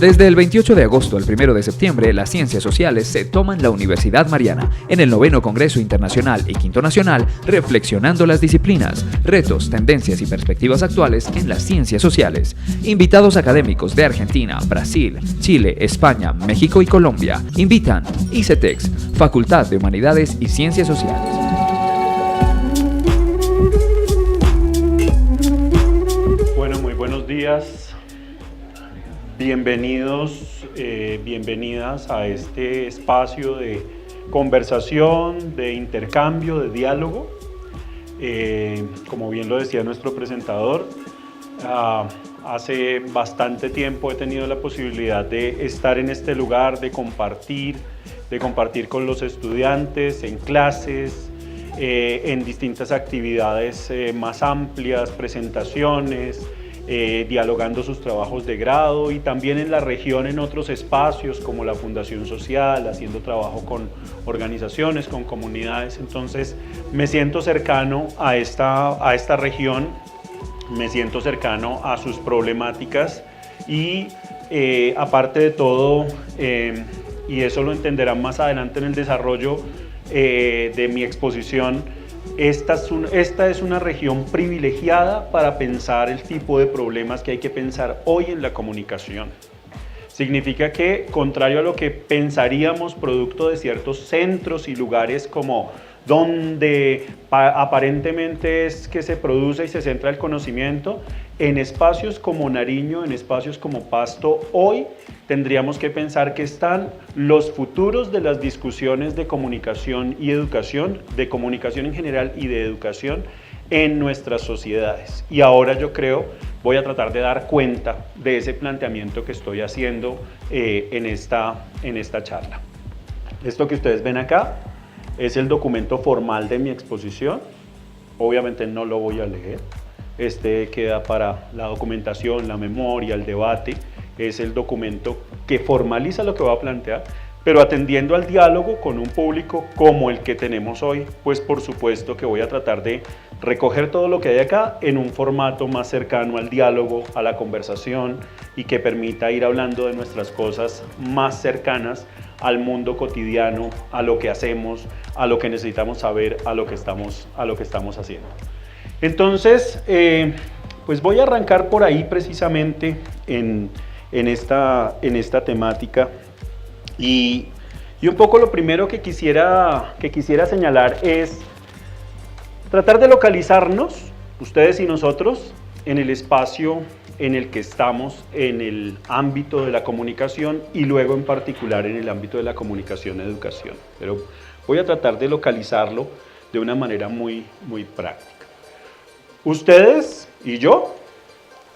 Desde el 28 de agosto al 1 de septiembre, las ciencias sociales se toman la Universidad Mariana en el 9º Congreso Internacional y 5º Nacional, reflexionando las disciplinas, retos, tendencias y perspectivas actuales en las ciencias sociales. Invitados académicos de Argentina, Brasil, Chile, España, México y Colombia. Invitan ICETEX, Facultad de Humanidades y Ciencias Sociales. Bueno, muy buenos días. Bienvenidos, bienvenidas a este espacio de conversación, de intercambio, de diálogo. Como bien lo decía nuestro presentador, hace bastante tiempo he tenido la posibilidad de estar en este lugar, de compartir con los estudiantes en clases, en distintas actividades más amplias, presentaciones, dialogando sus trabajos de grado y también en la región en otros espacios como la Fundación Social, haciendo trabajo con organizaciones, con comunidades. Entonces me siento cercano a esta región, me siento cercano a sus problemáticas y aparte de todo, y eso lo entenderán más adelante en el desarrollo de mi exposición, esta es una región privilegiada para pensar el tipo de problemas que hay que pensar hoy en la comunicación. Significa que, contrario a lo que pensaríamos producto de ciertos centros y lugares como donde aparentemente es que se produce y se centra el conocimiento, en espacios como Nariño, en espacios como Pasto, hoy tendríamos que pensar que están los futuros de las discusiones de comunicación y educación, de comunicación en general y de educación en nuestras sociedades. Y ahora yo creo, voy a tratar de dar cuenta de ese planteamiento que estoy haciendo en esta charla. Esto que ustedes ven acá es el documento formal de mi exposición. Obviamente no lo voy a leer. Este queda para la documentación, la memoria, el debate. Es el documento que formaliza lo que voy a plantear, pero atendiendo al diálogo con un público como el que tenemos hoy, pues por supuesto que voy a tratar de recoger todo lo que hay acá en un formato más cercano al diálogo, a la conversación y que permita ir hablando de nuestras cosas más cercanas al mundo cotidiano, a lo que hacemos, a lo que necesitamos saber, a lo que estamos haciendo. Entonces, pues voy a arrancar por ahí precisamente en esta temática y un poco lo primero que quisiera señalar es tratar de localizarnos, ustedes y nosotros, en el espacio en el que estamos, en el ámbito de la comunicación y luego en particular en el ámbito de la comunicación y educación. Pero voy a tratar de localizarlo de una manera muy, muy práctica. Ustedes y yo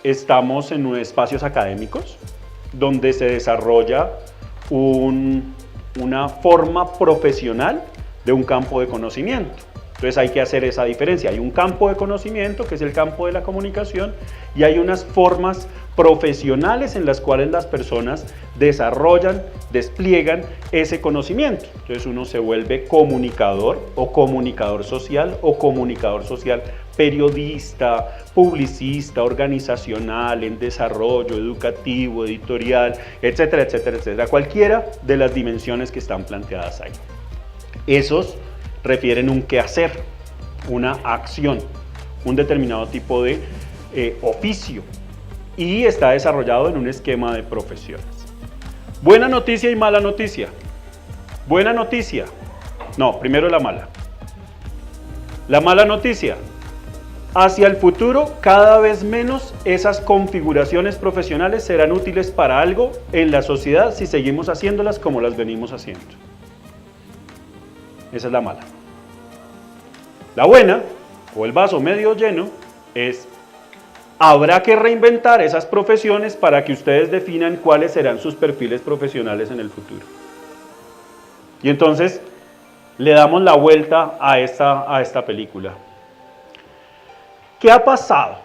estamos en espacios académicos donde se desarrolla una forma profesional de un campo de conocimiento. Entonces hay que hacer esa diferencia. Hay un campo de conocimiento que es el campo de la comunicación y hay unas formas profesionales en las cuales las personas desarrollan, despliegan ese conocimiento. Entonces uno se vuelve comunicador o comunicador social periodista, publicista, organizacional, en desarrollo, educativo, editorial, etcétera, etcétera, etcétera. Cualquiera de las dimensiones que están planteadas ahí. Esos refieren un quehacer, una acción, un determinado tipo de oficio y está desarrollado en un esquema de profesiones. Buena noticia y mala noticia. Buena noticia. No, primero la mala. La mala noticia. Hacia el futuro, cada vez menos esas configuraciones profesionales serán útiles para algo en la sociedad si seguimos haciéndolas como las venimos haciendo. Esa es la mala. La buena, o el vaso medio lleno, es habrá que reinventar esas profesiones para que ustedes definan cuáles serán sus perfiles profesionales en el futuro. Y entonces le damos la vuelta a esta película. ¿Qué ha pasado?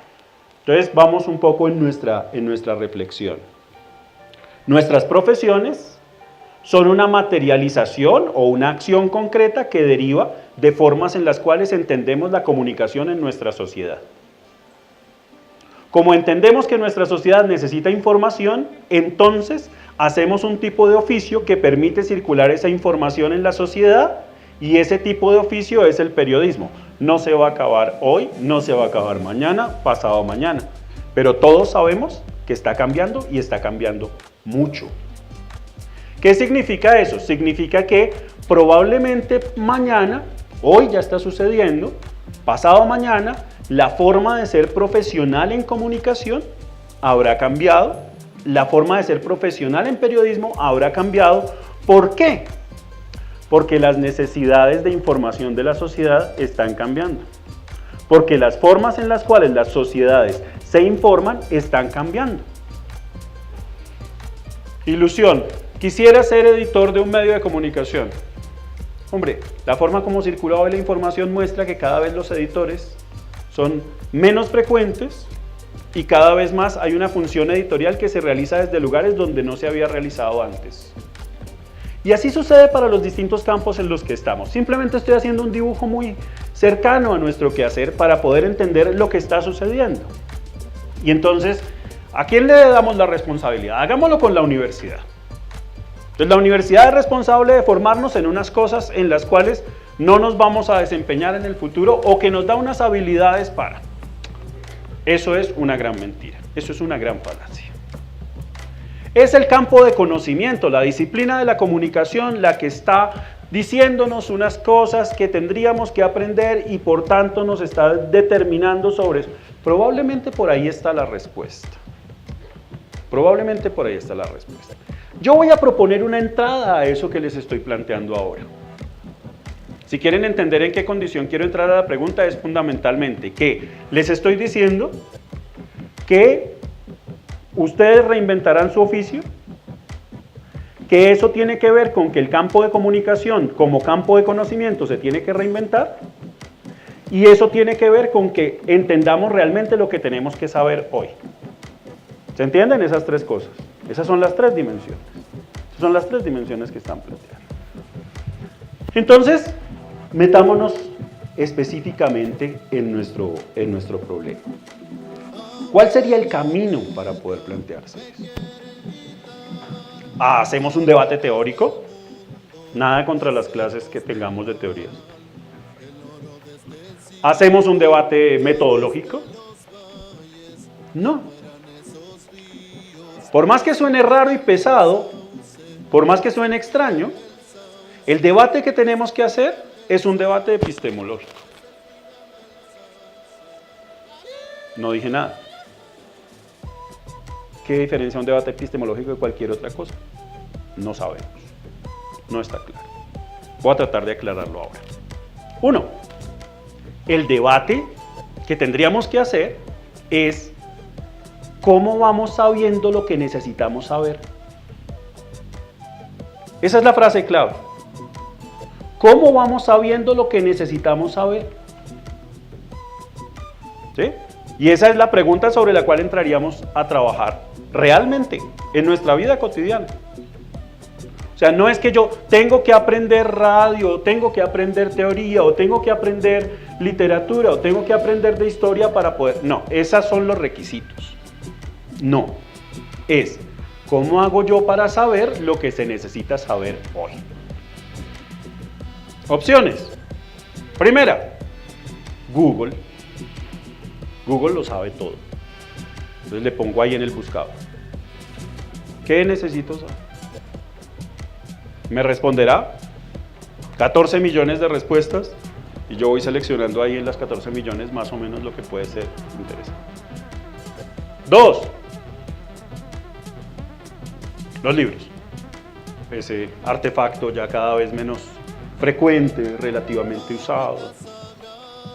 Entonces vamos un poco en nuestra reflexión. Nuestras profesiones son una materialización o una acción concreta que deriva de formas en las cuales entendemos la comunicación en nuestra sociedad. Como entendemos que nuestra sociedad necesita información, entonces hacemos un tipo de oficio que permite circular esa información en la sociedad y ese tipo de oficio es el periodismo. No se va a acabar hoy, no se va a acabar mañana, pasado mañana, pero todos sabemos que está cambiando y está cambiando mucho. ¿Qué significa eso? Significa que probablemente mañana, hoy ya está sucediendo, pasado mañana, la forma de ser profesional en comunicación habrá cambiado, la forma de ser profesional en periodismo habrá cambiado. ¿Por qué? Porque las necesidades de información de la sociedad están cambiando. Porque las formas en las cuales las sociedades se informan están cambiando. Ilusión. Quisiera ser editor de un medio de comunicación. Hombre, la forma como circula hoy la información muestra que cada vez los editores son menos frecuentes y cada vez más hay una función editorial que se realiza desde lugares donde no se había realizado antes. Y así sucede para los distintos campos en los que estamos. Simplemente estoy haciendo un dibujo muy cercano a nuestro quehacer para poder entender lo que está sucediendo. Y entonces, ¿a quién le damos la responsabilidad? Hagámoslo con la universidad. Entonces, la universidad es responsable de formarnos en unas cosas en las cuales no nos vamos a desempeñar en el futuro o que nos da unas habilidades para. Eso es una gran mentira, eso es una gran falacia. Es el campo de conocimiento, la disciplina de la comunicación, la que está diciéndonos unas cosas que tendríamos que aprender y por tanto nos está determinando sobre eso. Probablemente por ahí está la respuesta. Probablemente por ahí está la respuesta. Yo voy a proponer una entrada a eso que les estoy planteando ahora. Si quieren entender en qué condición quiero entrar a la pregunta, es fundamentalmente que les estoy diciendo que ustedes reinventarán su oficio, que eso tiene que ver con que el campo de comunicación como campo de conocimiento se tiene que reinventar y eso tiene que ver con que entendamos realmente lo que tenemos que saber hoy. ¿Se entienden esas tres cosas? Esas son las tres dimensiones. Esas son las tres dimensiones que están planteando. Entonces, metámonos específicamente en nuestro problema. ¿Cuál sería el camino para poder plantearse eso? ¿Hacemos un debate teórico? Nada contra las clases que tengamos de teorías. ¿Hacemos un debate metodológico? No. Por más que suene raro y pesado, por más que suene extraño, el debate que tenemos que hacer es un debate epistemológico. No dije nada. ¿Qué diferencia un debate epistemológico de cualquier otra cosa? No sabemos. No está claro. Voy a tratar de aclararlo ahora. 1. El debate que tendríamos que hacer es ¿cómo vamos sabiendo lo que necesitamos saber? Esa es la frase clave. ¿Cómo vamos sabiendo lo que necesitamos saber? ¿Sí? Y esa es la pregunta sobre la cual entraríamos a trabajar realmente en nuestra vida cotidiana. O sea, no es que yo tengo que aprender radio, o tengo que aprender teoría, o tengo que aprender literatura, o tengo que aprender de historia para poder... No, esos son los requisitos. No, es ¿cómo hago yo para saber lo que se necesita saber hoy? Opciones. Primera, Google. Google lo sabe todo. Entonces le pongo ahí en el buscador. ¿Qué necesito saber? Me responderá 14 millones de respuestas y yo voy seleccionando ahí en las 14 millones más o menos lo que puede ser interesante. 2. Los libros. Ese artefacto ya cada vez menos frecuente, relativamente usado.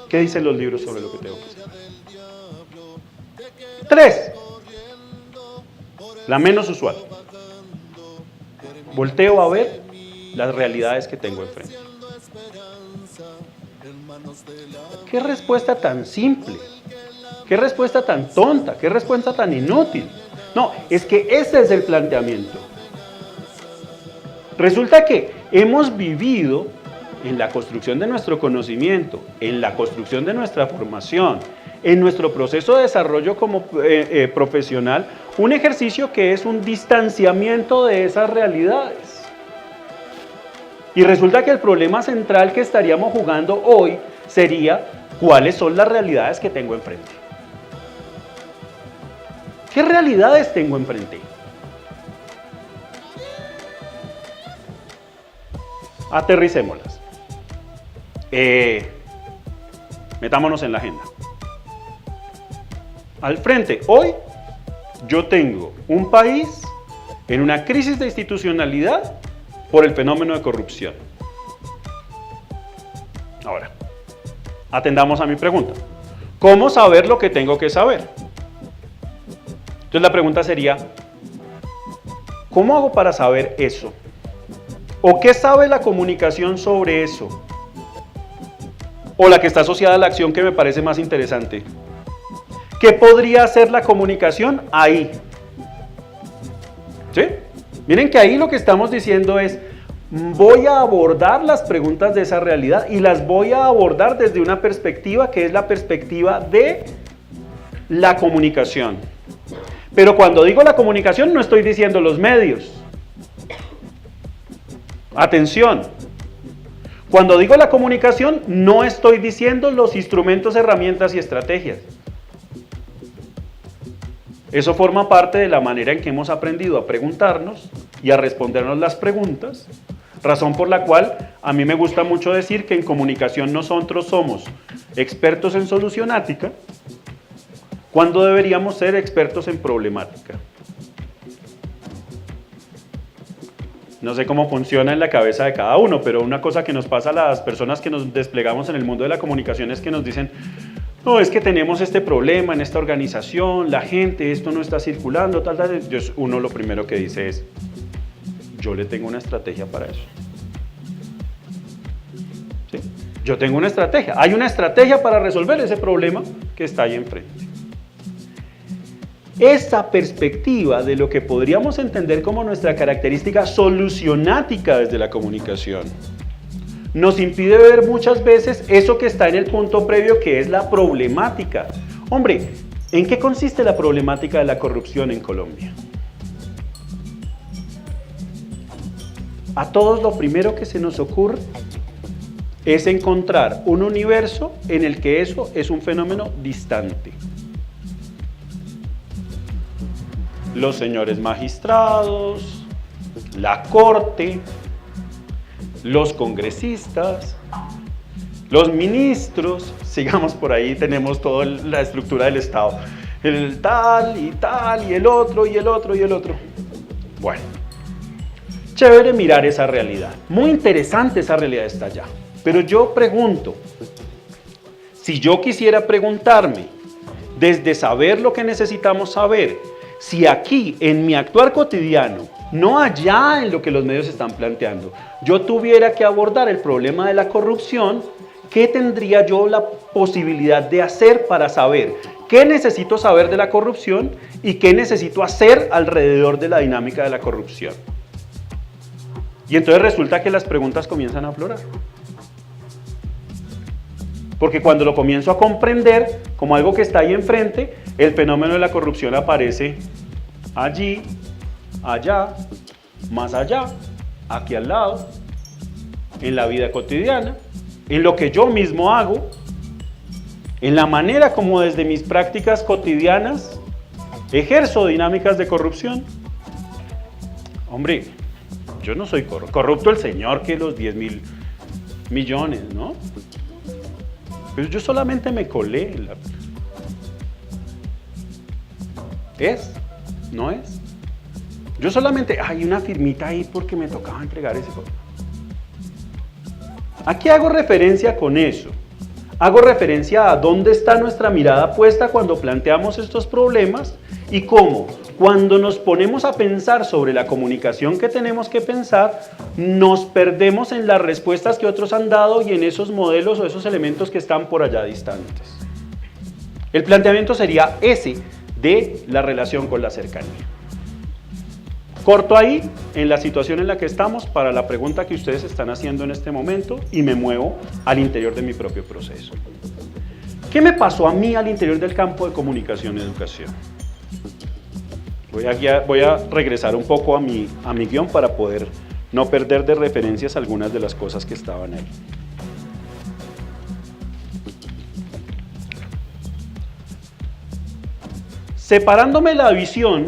¿Qué dicen los libros sobre lo que tengo que saber? 3. La menos usual. Volteo a ver las realidades que tengo enfrente. ¿Qué respuesta tan simple? ¿Qué respuesta tan tonta? ¿Qué respuesta tan inútil? No, es que ese es el planteamiento. Resulta que hemos vivido en la construcción de nuestro conocimiento, en la construcción de nuestra formación, en nuestro proceso de desarrollo como profesional un ejercicio que es un distanciamiento de esas realidades. Y resulta que el problema central que estaríamos jugando hoy sería cuáles son las realidades que tengo enfrente. ¿Qué realidades tengo enfrente? Aterricémoslas. Metámonos en la agenda. Al frente, hoy yo tengo un país en una crisis de institucionalidad por el fenómeno de corrupción. Ahora, atendamos a mi pregunta. ¿Cómo saber lo que tengo que saber? Entonces la pregunta sería, ¿cómo hago para saber eso? ¿O qué sabe la comunicación sobre eso? O la que está asociada a la acción que me parece más interesante. ¿Qué podría hacer la comunicación ahí? ¿Sí? Miren que ahí lo que estamos diciendo es, voy a abordar las preguntas de esa realidad y las voy a abordar desde una perspectiva que es la perspectiva de la comunicación. Pero cuando digo la comunicación no estoy diciendo los medios. Atención. Cuando digo la comunicación no estoy diciendo los instrumentos, herramientas y estrategias. Eso forma parte de la manera en que hemos aprendido a preguntarnos y a respondernos las preguntas, razón por la cual a mí me gusta mucho decir que en comunicación nosotros somos expertos en solucionática, cuando deberíamos ser expertos en problemática. No sé cómo funciona en la cabeza de cada uno, pero una cosa que nos pasa a las personas que nos desplegamos en el mundo de la comunicación es que nos dicen, no, es que tenemos este problema en esta organización, la gente, esto no está circulando, tal. Entonces uno lo primero que dice es, yo le tengo una estrategia para eso. ¿Sí? Yo tengo una estrategia, hay una estrategia para resolver ese problema que está ahí enfrente. Esta perspectiva de lo que podríamos entender como nuestra característica solucionática desde la comunicación nos impide ver muchas veces eso que está en el punto previo, que es la problemática. Hombre, ¿en qué consiste la problemática de la corrupción en Colombia? A todos lo primero que se nos ocurre es encontrar un universo en el que eso es un fenómeno distante. Los señores magistrados, la corte, los congresistas, los ministros, sigamos por ahí, tenemos toda la estructura del Estado, el tal, y el otro, y el otro, y el otro. Bueno, chévere mirar esa realidad, muy interesante esa realidad está allá, pero yo pregunto, si yo quisiera preguntarme, desde saber lo que necesitamos saber, si aquí, en mi actuar cotidiano, no allá en lo que los medios están planteando, yo tuviera que abordar el problema de la corrupción, ¿qué tendría yo la posibilidad de hacer para saber qué necesito saber de la corrupción y qué necesito hacer alrededor de la dinámica de la corrupción? Y entonces resulta que las preguntas comienzan a aflorar. Porque cuando lo comienzo a comprender como algo que está ahí enfrente, el fenómeno de la corrupción aparece allí, allá, más allá, aquí al lado, en la vida cotidiana, en lo que yo mismo hago, en la manera como desde mis prácticas cotidianas ejerzo dinámicas de corrupción. Hombre, yo no soy corrupto el señor que los 10.000 millones, ¿no? Pero yo solamente me colé. ¿Es? ¿No es? Yo solamente, hay una firmita ahí porque me tocaba entregar ese. ¿A qué hago referencia con eso? Hago referencia a dónde está nuestra mirada puesta cuando planteamos estos problemas y cómo, cuando nos ponemos a pensar sobre la comunicación que tenemos que pensar, nos perdemos en las respuestas que otros han dado y en esos modelos o esos elementos que están por allá distantes. El planteamiento sería ese de la relación con la cercanía. Corto ahí en la situación en la que estamos para la pregunta que ustedes están haciendo en este momento y me muevo al interior de mi propio proceso. ¿Qué me pasó a mí al interior del campo de comunicación y educación? Voy a regresar un poco a mi guión para poder no perder de referencias algunas de las cosas que estaban ahí. Separándome la visión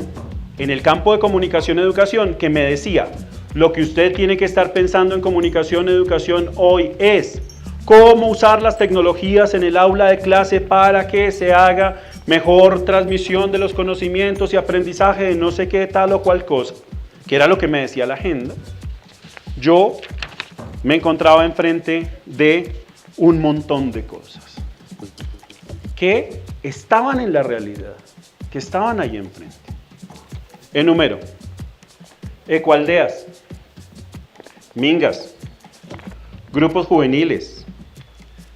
en el campo de comunicación y educación que me decía, lo que usted tiene que estar pensando en comunicación y educación hoy es cómo usar las tecnologías en el aula de clase para que se haga mejor transmisión de los conocimientos y aprendizaje de no sé qué tal o cual cosa, que era lo que me decía la agenda. Yo me encontraba enfrente de un montón de cosas que estaban en la realidad, que estaban ahí enfrente. Enumero: ecoaldeas, mingas, grupos juveniles,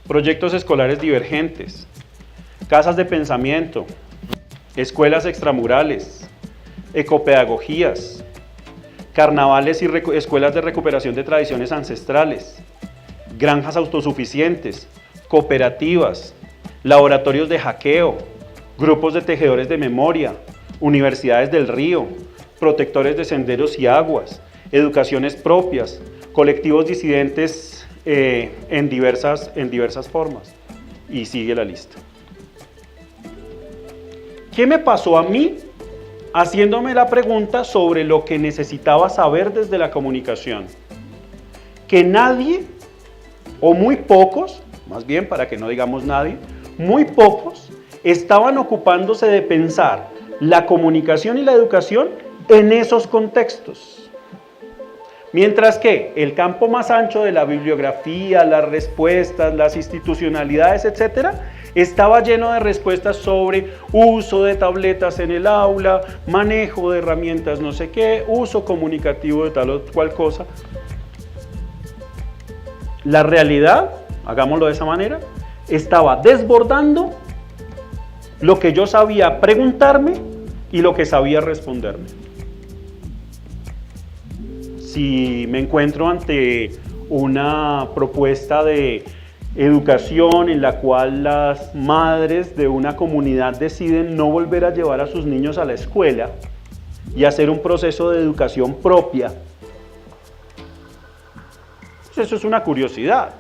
proyectos escolares divergentes, casas de pensamiento, escuelas extramurales, ecopedagogías, carnavales y escuelas de recuperación de tradiciones ancestrales, granjas autosuficientes, cooperativas, laboratorios de hackeo, grupos de tejedores de memoria, universidades del río, protectores de senderos y aguas, educaciones propias, colectivos disidentes en diversas formas. Y sigue la lista. ¿Qué me pasó a mí haciéndome la pregunta sobre lo que necesitaba saber desde la comunicación? Que nadie, o muy pocos, más bien para que no digamos nadie, muy pocos estaban ocupándose de pensar la comunicación y la educación en esos contextos. Mientras que el campo más ancho de la bibliografía, las respuestas, las institucionalidades, etcétera, estaba lleno de respuestas sobre uso de tabletas en el aula, manejo de herramientas no sé qué, uso comunicativo de tal o cual cosa. La realidad, hagámoslo de esa manera, estaba desbordando lo que yo sabía preguntarme y lo que sabía responderme. Si me encuentro ante una propuesta de educación en la cual las madres de una comunidad deciden no volver a llevar a sus niños a la escuela y hacer un proceso de educación propia, pues eso es una curiosidad.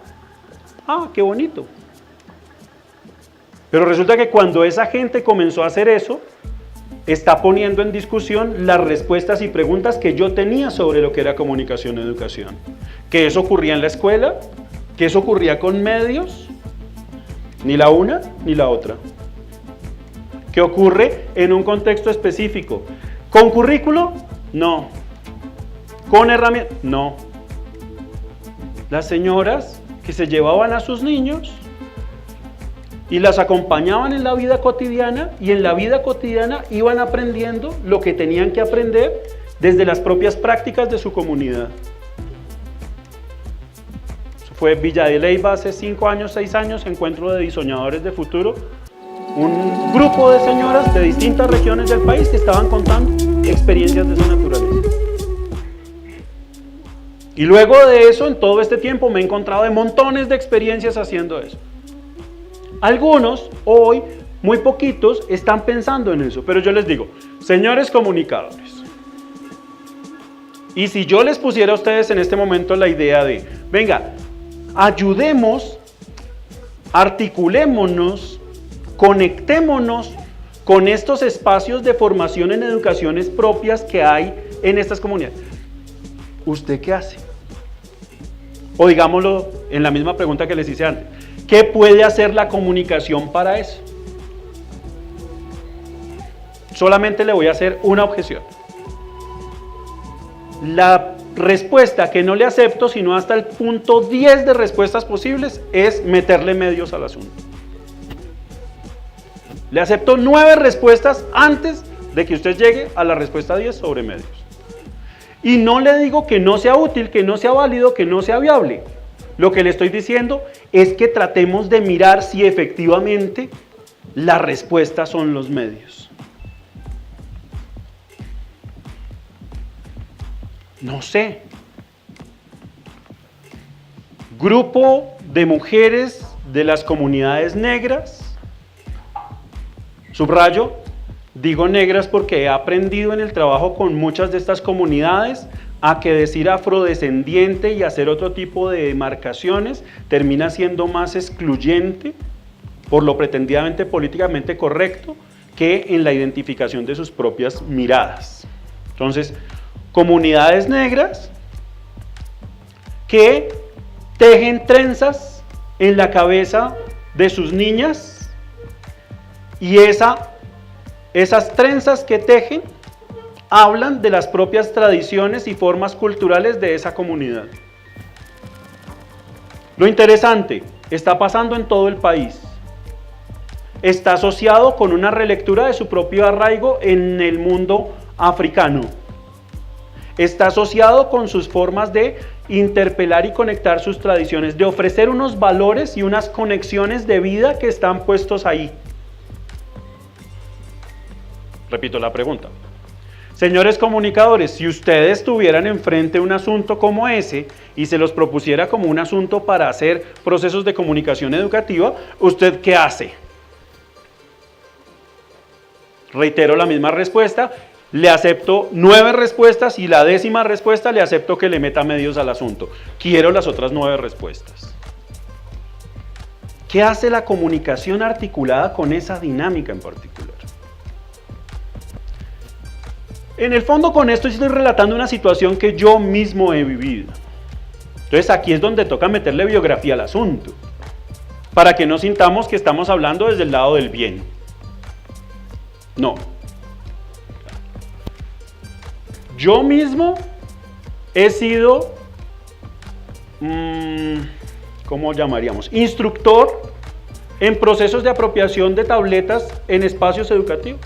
Ah, qué bonito. Pero resulta que cuando esa gente comenzó a hacer eso, está poniendo en discusión las respuestas y preguntas que yo tenía sobre lo que era comunicación y educación. Que eso ocurría en la escuela, que eso ocurría con medios, ni la una ni la otra. Que ocurre en un contexto específico. ¿Con currículo? No. ¿Con herramientas? No. Las señoras que se llevaban a sus niños y las acompañaban en la vida cotidiana, y en la vida cotidiana iban aprendiendo lo que tenían que aprender desde las propias prácticas de su comunidad. Eso fue Villa de Leyva hace 5 años, 6 años, encuentro de diseñadores de futuro, un grupo de señoras de distintas regiones del país que estaban contando experiencias de esa naturaleza. Y luego de eso, en todo este tiempo, me he encontrado de montones de experiencias haciendo eso. Algunos, hoy, muy poquitos, están pensando en eso, pero yo les digo, señores comunicadores, y si yo les pusiera a ustedes en este momento la idea de, venga, ayudemos, articulémonos, conectémonos con estos espacios de formación en educaciones propias que hay en estas comunidades, ¿usted qué hace? O digámoslo en la misma pregunta que les hice antes, ¿qué puede hacer la comunicación para eso? Solamente le voy a hacer una objeción. La respuesta que no le acepto, sino hasta el punto 10 de respuestas posibles, es meterle medios al asunto. Le acepto 9 respuestas antes de que usted llegue a la respuesta 10 sobre medios. Y no le digo que no sea útil, que no sea válido, que no sea viable. Lo que le estoy diciendo es que tratemos de mirar si efectivamente la respuesta son los medios. No sé. Grupo de mujeres de las comunidades negras Subrayo, digo negras porque he aprendido en el trabajo con muchas de estas comunidades a que decir afrodescendiente y hacer otro tipo de demarcaciones termina siendo más excluyente por lo pretendidamente políticamente correcto que en la identificación de sus propias miradas. Entonces, comunidades negras que tejen trenzas en la cabeza de sus niñas y esas trenzas que tejen hablan de las propias tradiciones y formas culturales de esa comunidad. Lo interesante, está pasando en todo el país. Está asociado con una relectura de su propio arraigo en el mundo africano. Está asociado con sus formas de interpelar y conectar sus tradiciones, de ofrecer unos valores y unas conexiones de vida que están puestos ahí. Repito la pregunta. Señores comunicadores, si ustedes tuvieran enfrente un asunto como ese y se los propusiera como un asunto para hacer procesos de comunicación educativa, ¿usted qué hace? Reitero la misma respuesta, le acepto 9 respuestas y la 10ª respuesta le acepto que le meta medios al asunto. Quiero las otras 9 respuestas. ¿Qué hace la comunicación articulada con esa dinámica en particular? En el fondo con esto estoy relatando una situación que yo mismo he vivido. Entonces aquí es donde toca meterle biografía al asunto, para que no sintamos que estamos hablando desde el lado del bien. No. Yo mismo he sido, ¿cómo llamaríamos? Instructor en procesos de apropiación de tabletas en espacios educativos.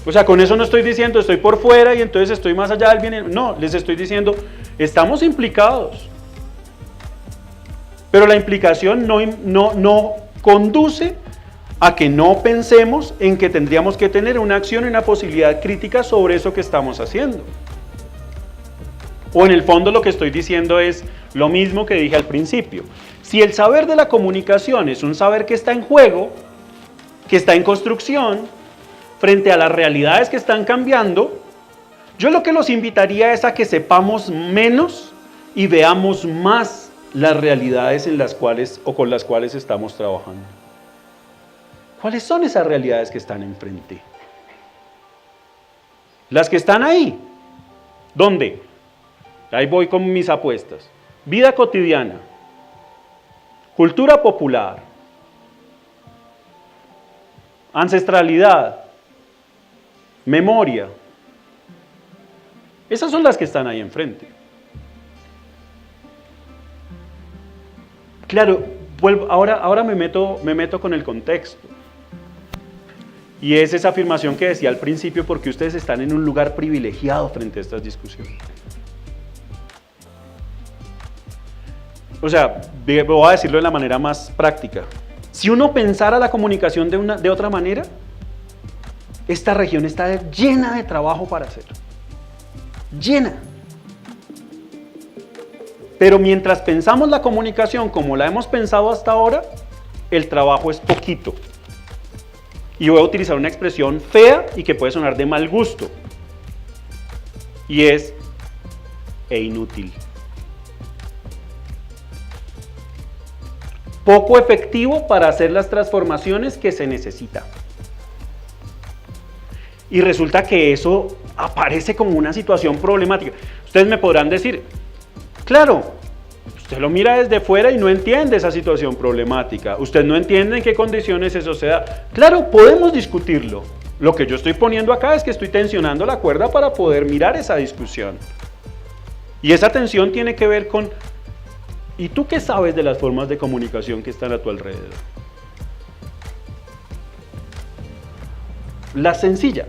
O sea, con eso no estoy diciendo estoy por fuera y entonces estoy más allá del bien. No, les estoy diciendo, estamos implicados. Pero la implicación no conduce a que no pensemos en que tendríamos que tener una acción y una posibilidad crítica sobre eso que estamos haciendo. O en el fondo lo que estoy diciendo es lo mismo que dije al principio. Si el saber de la comunicación es un saber que está en juego, que está en construcción, frente a las realidades que están cambiando, yo lo que los invitaría es a que sepamos menos y veamos más las realidades en las cuales o con las cuales estamos trabajando. ¿Cuáles son esas realidades que están enfrente? Las que están ahí. ¿Dónde? Ahí voy con mis apuestas. Vida cotidiana, cultura popular, ancestralidad, memoria. Esas son las que están ahí enfrente. Claro, ahora me meto con el contexto. Y es esa afirmación que decía al principio, porque ustedes están en un lugar privilegiado frente a estas discusiones. O sea, voy a decirlo de la manera más práctica. Si uno pensara la comunicación de otra manera, esta región está llena de trabajo para hacer. Llena. Pero mientras pensamos la comunicación como la hemos pensado hasta ahora, el trabajo es poquito. Y voy a utilizar una expresión fea y que puede sonar de mal gusto. Y es inútil. Poco efectivo para hacer las transformaciones que se necesitan. Y resulta que eso aparece como una situación problemática. Ustedes me podrán decir, claro, usted lo mira desde fuera y no entiende esa situación problemática. Usted no entiende en qué condiciones eso se da. Claro, podemos discutirlo. Lo que yo estoy poniendo acá es que estoy tensionando la cuerda para poder mirar esa discusión. Y esa tensión tiene que ver con, ¿y tú qué sabes de las formas de comunicación que están a tu alrededor? Las sencillas.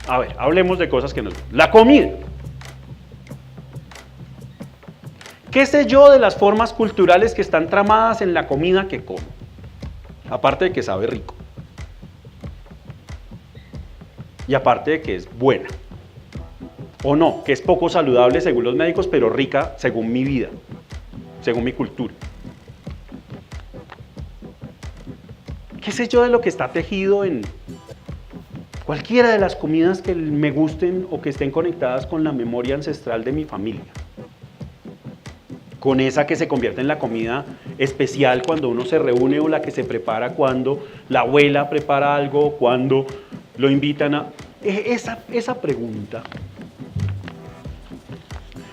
A ver, hablemos de cosas que nos... La comida. ¿Qué sé yo de las formas culturales que están tramadas en la comida que como? Aparte de que sabe rico. Y aparte de que es buena. O no, que es poco saludable según los médicos, pero rica según mi vida, según mi cultura. sé yo de lo que está tejido en cualquiera de las comidas que me gusten o que estén conectadas con la memoria ancestral de mi familia. Con esa que se convierte en la comida especial cuando uno se reúne, o la que se prepara cuando la abuela prepara algo, cuando lo invitan a... Esa pregunta.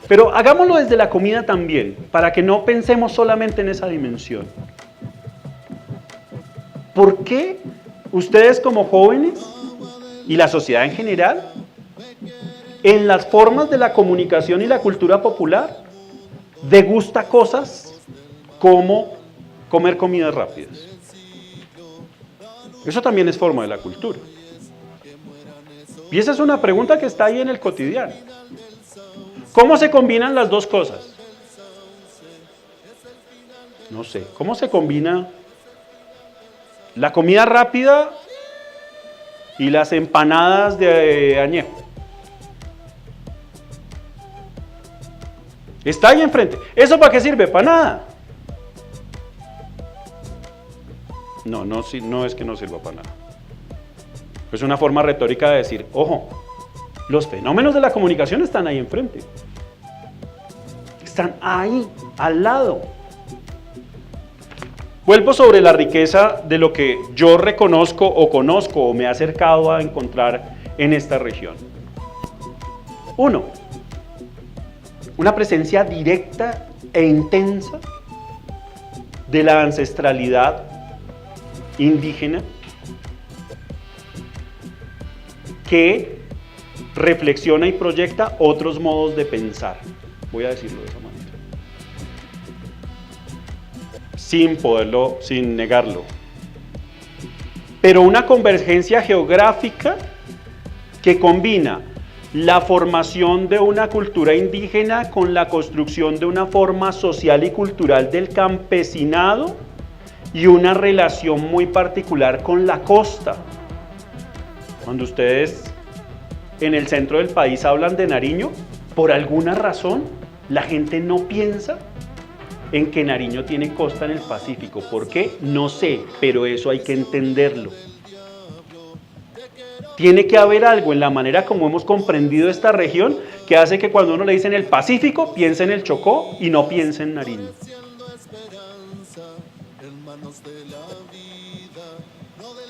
Pero hagámoslo desde la comida también, para que no pensemos solamente en esa dimensión. ¿Por qué ustedes como jóvenes y la sociedad en general, en las formas de la comunicación y la cultura popular, degusta cosas como comer comidas rápidas? Eso también es forma de la cultura. Y esa es una pregunta que está ahí en el cotidiano. ¿Cómo se combinan las dos cosas? No sé, ¿cómo se combina la comida rápida y las empanadas de añejo? Está ahí enfrente. ¿Eso para qué sirve? Para nada. No es que no sirva para nada. Es una forma retórica de decir, ojo, los fenómenos de la comunicación están ahí enfrente. Están ahí, al lado. Vuelvo sobre la riqueza de lo que yo reconozco o conozco o me he acercado a encontrar en esta región. Uno, una presencia directa e intensa de la ancestralidad indígena que reflexiona y proyecta otros modos de pensar. Voy a decirlo de esa manera. Sin negarlo. Pero una convergencia geográfica que combina la formación de una cultura indígena con la construcción de una forma social y cultural del campesinado y una relación muy particular con la costa. Cuando ustedes en el centro del país hablan de Nariño, por alguna razón la gente no piensa en que Nariño tiene costa en el Pacífico. ¿Por qué? No sé, pero eso hay que entenderlo. Tiene que haber algo en la manera como hemos comprendido esta región que hace que cuando uno le dice en el Pacífico, piense en el Chocó y no piense en Nariño.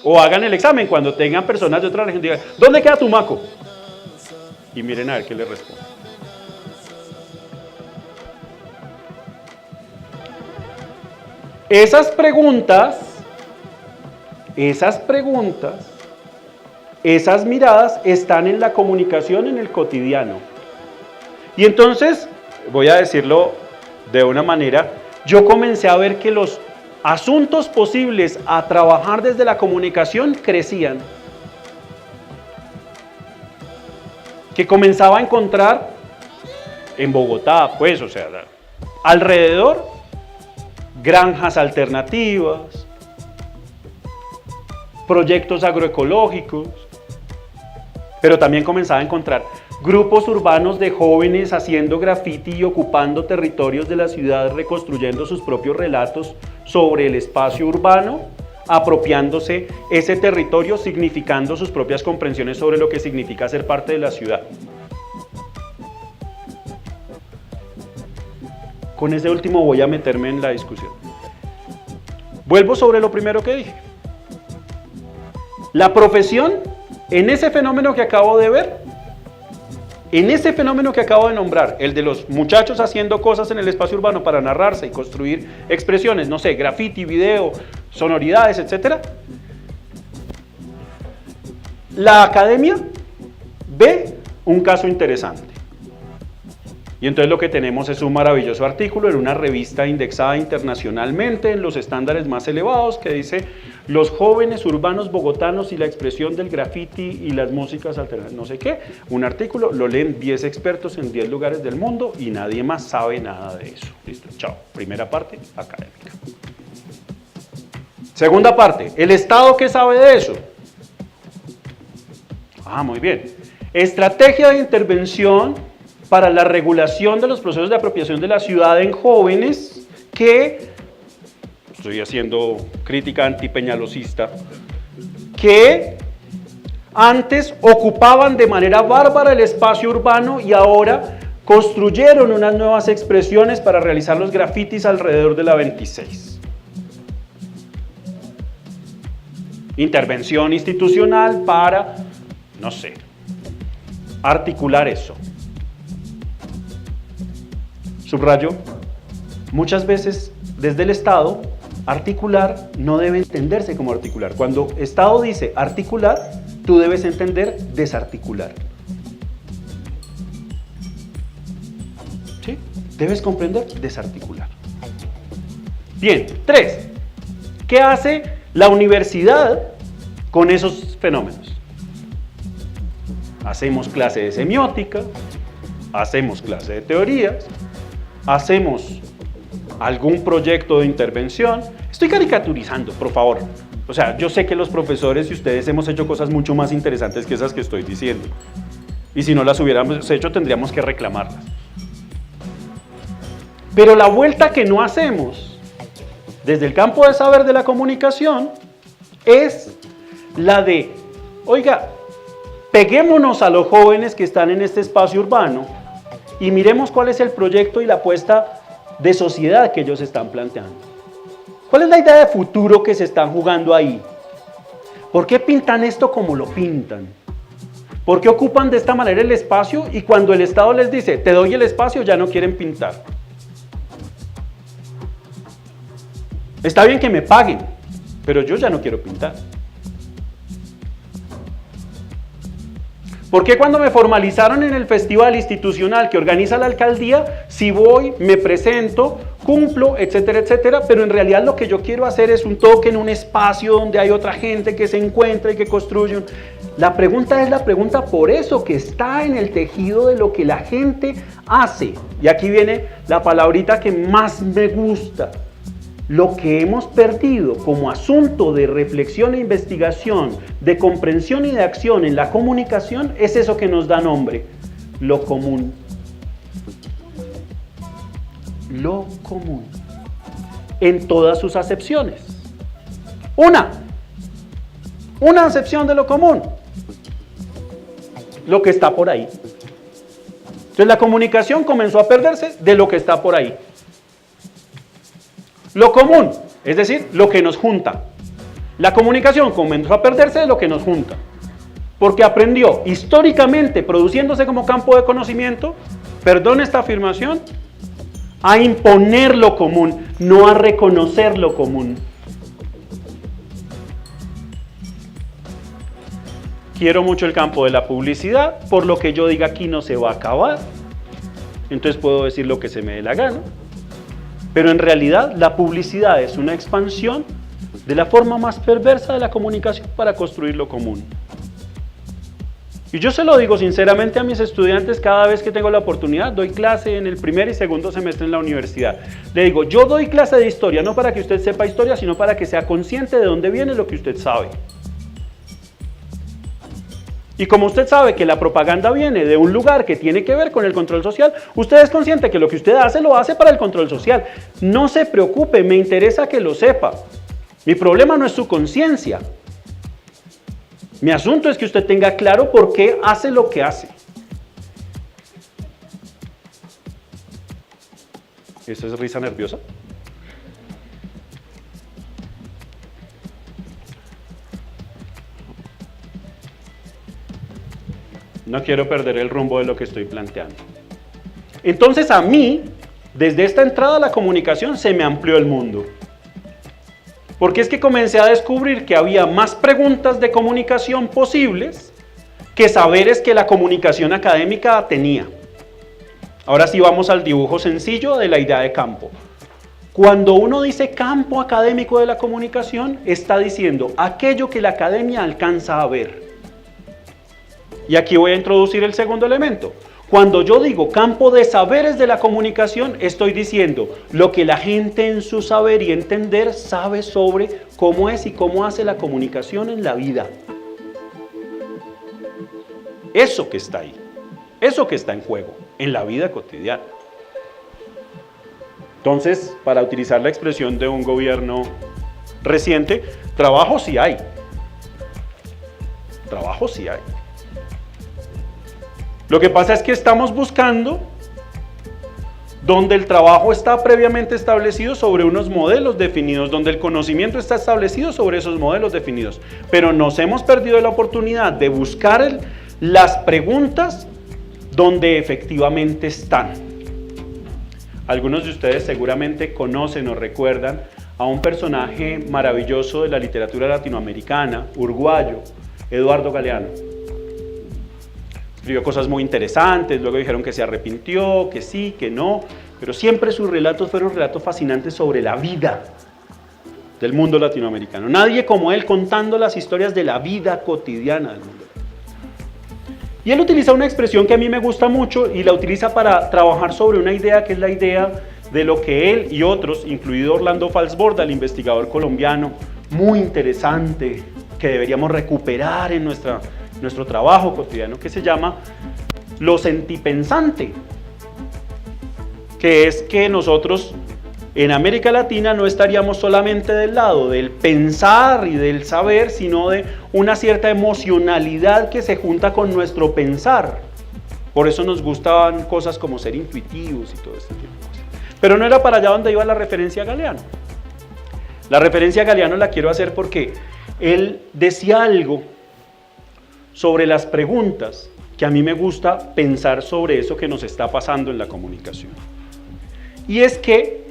O hagan el examen cuando tengan personas de otra región, digan, ¿dónde queda Tumaco? Y miren a ver qué les responde. Esas preguntas, esas miradas están en la comunicación, en el cotidiano. Y entonces, voy a decirlo de una manera, yo comencé a ver que los asuntos posibles a trabajar desde la comunicación crecían. Que comenzaba a encontrar en Bogotá, pues, o sea, alrededor, granjas alternativas, proyectos agroecológicos, pero también comenzaba a encontrar grupos urbanos de jóvenes haciendo graffiti y ocupando territorios de la ciudad, reconstruyendo sus propios relatos sobre el espacio urbano, apropiándose ese territorio, significando sus propias comprensiones sobre lo que significa ser parte de la ciudad. Con ese último voy a meterme en la discusión. Vuelvo sobre lo primero que dije. La profesión, en ese fenómeno que acabo de ver, en ese fenómeno que acabo de nombrar, el de los muchachos haciendo cosas en el espacio urbano para narrarse y construir expresiones, no sé, graffiti, video, sonoridades, etc. La academia ve un caso interesante. Y entonces lo que tenemos es un maravilloso artículo en una revista indexada internacionalmente en los estándares más elevados que dice los jóvenes urbanos bogotanos y la expresión del graffiti y las músicas alternativas, no sé qué. Un artículo, lo leen 10 expertos en 10 lugares del mundo y nadie más sabe nada de eso. Listo, chao. Primera parte, académica. Segunda parte, ¿el Estado qué sabe de eso? Muy bien. Estrategia de intervención para la regulación de los procesos de apropiación de la ciudad en jóvenes que estoy haciendo crítica antipeñalosista, que antes ocupaban de manera bárbara el espacio urbano y ahora construyeron unas nuevas expresiones para realizar los grafitis alrededor de la 26. Intervención institucional para, no sé, articular eso. Subrayo, muchas veces desde el Estado, articular no debe entenderse como articular. Cuando Estado dice articular, tú debes entender desarticular. ¿Sí? Debes comprender desarticular. Bien, 3. ¿Qué hace la universidad con esos fenómenos? Hacemos clase de semiótica, hacemos clase de teorías, hacemos algún proyecto de intervención. Estoy caricaturizando, por favor. O sea, yo sé que los profesores y ustedes hemos hecho cosas mucho más interesantes que esas que estoy diciendo. Y si no las hubiéramos hecho, tendríamos que reclamarlas. Pero la vuelta que no hacemos desde el campo de saber de la comunicación es la de, oiga, peguémonos a los jóvenes que están en este espacio urbano y miremos cuál es el proyecto y la apuesta de sociedad que ellos están planteando. ¿Cuál es la idea de futuro que se están jugando ahí? ¿Por qué pintan esto como lo pintan? ¿Por qué ocupan de esta manera el espacio y cuando el Estado les dice, te doy el espacio, ya no quieren pintar? Está bien que me paguen, pero yo ya no quiero pintar. ¿Por qué cuando me formalizaron en el festival institucional que organiza la alcaldía, si voy, me presento, cumplo, etcétera, etcétera, pero en realidad lo que yo quiero hacer es un toque en un espacio donde hay otra gente que se encuentra y que construye? La pregunta es la pregunta por eso que está en el tejido de lo que la gente hace. Y aquí viene la palabrita que más me gusta. Lo que hemos perdido como asunto de reflexión e investigación, de comprensión y de acción en la comunicación, es eso que nos da nombre, lo común. Lo común, en todas sus acepciones. Una acepción de lo común, lo que está por ahí. Entonces la comunicación comenzó a perderse de lo que está por ahí. Lo común, es decir, lo que nos junta. La comunicación comenzó a perderse de lo que nos junta, porque aprendió históricamente, produciéndose como campo de conocimiento, perdón esta afirmación, a imponer lo común, no a reconocer lo común. Quiero mucho el campo de la publicidad, por lo que yo diga aquí no se va a acabar, entonces puedo decir lo que se me dé la gana. Pero en realidad la publicidad es una expansión de la forma más perversa de la comunicación para construir lo común. Y yo se lo digo sinceramente a mis estudiantes cada vez que tengo la oportunidad, doy clase en el primer y segundo semestre en la universidad. Le digo, yo doy clase de historia, no para que usted sepa historia, sino para que sea consciente de dónde viene lo que usted sabe. Y como usted sabe que la propaganda viene de un lugar que tiene que ver con el control social, usted es consciente que lo que usted hace, lo hace para el control social. No se preocupe, me interesa que lo sepa. Mi problema no es su conciencia. Mi asunto es que usted tenga claro por qué hace lo que hace. ¿Eso es risa nerviosa? No quiero perder el rumbo de lo que estoy planteando. Entonces a mí, desde esta entrada a la comunicación, se me amplió el mundo. Porque es que comencé a descubrir que había más preguntas de comunicación posibles que saberes que la comunicación académica tenía. Ahora sí vamos al dibujo sencillo de la idea de campo. Cuando uno dice campo académico de la comunicación, está diciendo aquello que la academia alcanza a ver. Y aquí voy a introducir el segundo elemento. Cuando yo digo campo de saberes de la comunicación, estoy diciendo lo que la gente en su saber y entender sabe sobre cómo es y cómo hace la comunicación en la vida. Eso que está ahí, eso que está en juego, en la vida cotidiana. Entonces, para utilizar la expresión de un gobierno reciente, trabajo sí hay. Trabajo sí hay. Lo que pasa es que estamos buscando donde el trabajo está previamente establecido sobre unos modelos definidos, donde el conocimiento está establecido sobre esos modelos definidos. Pero nos hemos perdido la oportunidad de buscar las preguntas donde efectivamente están. Algunos de ustedes seguramente conocen o recuerdan a un personaje maravilloso de la literatura latinoamericana, uruguayo, Eduardo Galeano. Escribió cosas muy interesantes, luego dijeron que se arrepintió, que sí, que no, pero siempre sus relatos fueron relatos fascinantes sobre la vida del mundo latinoamericano. Nadie como él contando las historias de la vida cotidiana del mundo. Y él utiliza una expresión que a mí me gusta mucho y la utiliza para trabajar sobre una idea que es la idea de lo que él y otros, incluido Orlando Falsborda, el investigador colombiano, muy interesante, que deberíamos recuperar en nuestro trabajo cotidiano, que se llama lo sentipensante, que es que nosotros en América Latina no estaríamos solamente del lado del pensar y del saber, sino de una cierta emocionalidad que se junta con nuestro pensar. Por eso nos gustaban cosas como ser intuitivos y todo este tipo de cosas. Pero no era para allá donde iba la referencia a Galeano. La referencia a Galeano la quiero hacer porque él decía algo sobre las preguntas que a mí me gusta pensar sobre eso que nos está pasando en la comunicación. Y es que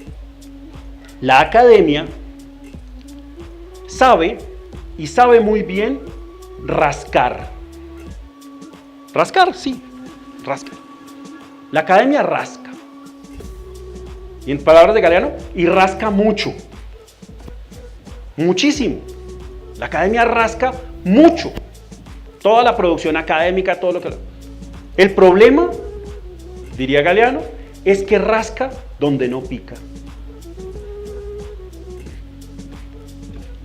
la academia sabe muy bien rascar. Rascar, sí, rasca. La academia rasca. Y en palabras de Galeano, y rasca mucho. Muchísimo. La academia rasca mucho. Toda la producción académica, todo lo que... El problema, diría Galeano, es que rasca donde no pica.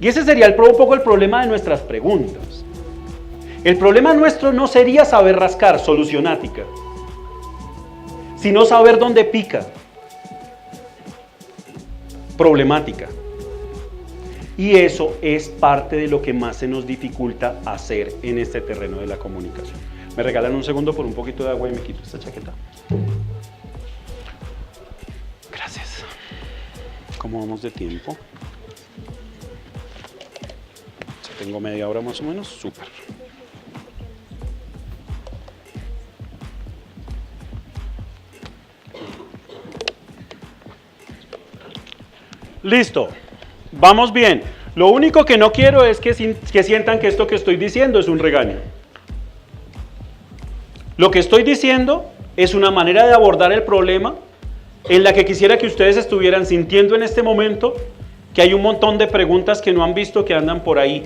Y ese sería un poco el problema de nuestras preguntas. El problema nuestro no sería saber rascar, solucionática, sino saber dónde pica, problemática. Y eso es parte de lo que más se nos dificulta hacer en este terreno de la comunicación. ¿Me regalan un segundo por un poquito de agua y me quito esta chaqueta? Gracias. ¿Cómo vamos de tiempo? Tengo media hora más o menos, súper. Listo, vamos bien. Lo único que no quiero es que sientan que esto que estoy diciendo es un regaño. Lo que estoy diciendo es una manera de abordar el problema en la que quisiera que ustedes estuvieran sintiendo en este momento que hay un montón de preguntas que no han visto que andan por ahí.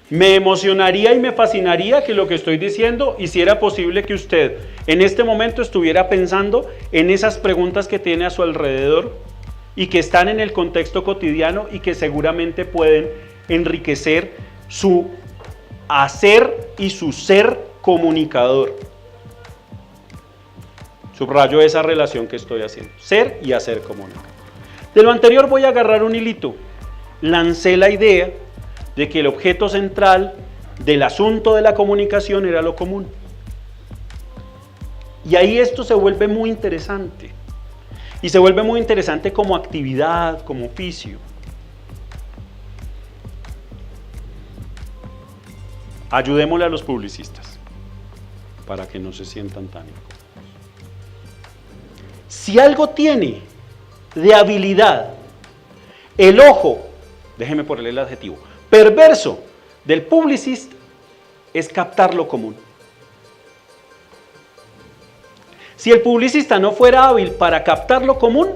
Me emocionaría y me fascinaría que lo que estoy diciendo hiciera posible que usted en este momento estuviera pensando en esas preguntas que tiene a su alrededor y que están en el contexto cotidiano y que seguramente pueden enriquecer su hacer y su ser comunicador. Subrayo esa relación que estoy haciendo, ser y hacer comunicador. De lo anterior voy a agarrar un hilito. Lancé la idea de que el objeto central del asunto de la comunicación era lo común. Y ahí esto se vuelve muy interesante. Y se vuelve muy interesante como actividad, como oficio. Ayudémosle a los publicistas para que no se sientan tan incómodos. Si algo tiene de habilidad el ojo, déjeme ponerle el adjetivo, perverso del publicista, es captar lo común. Si el publicista no fuera hábil para captar lo común,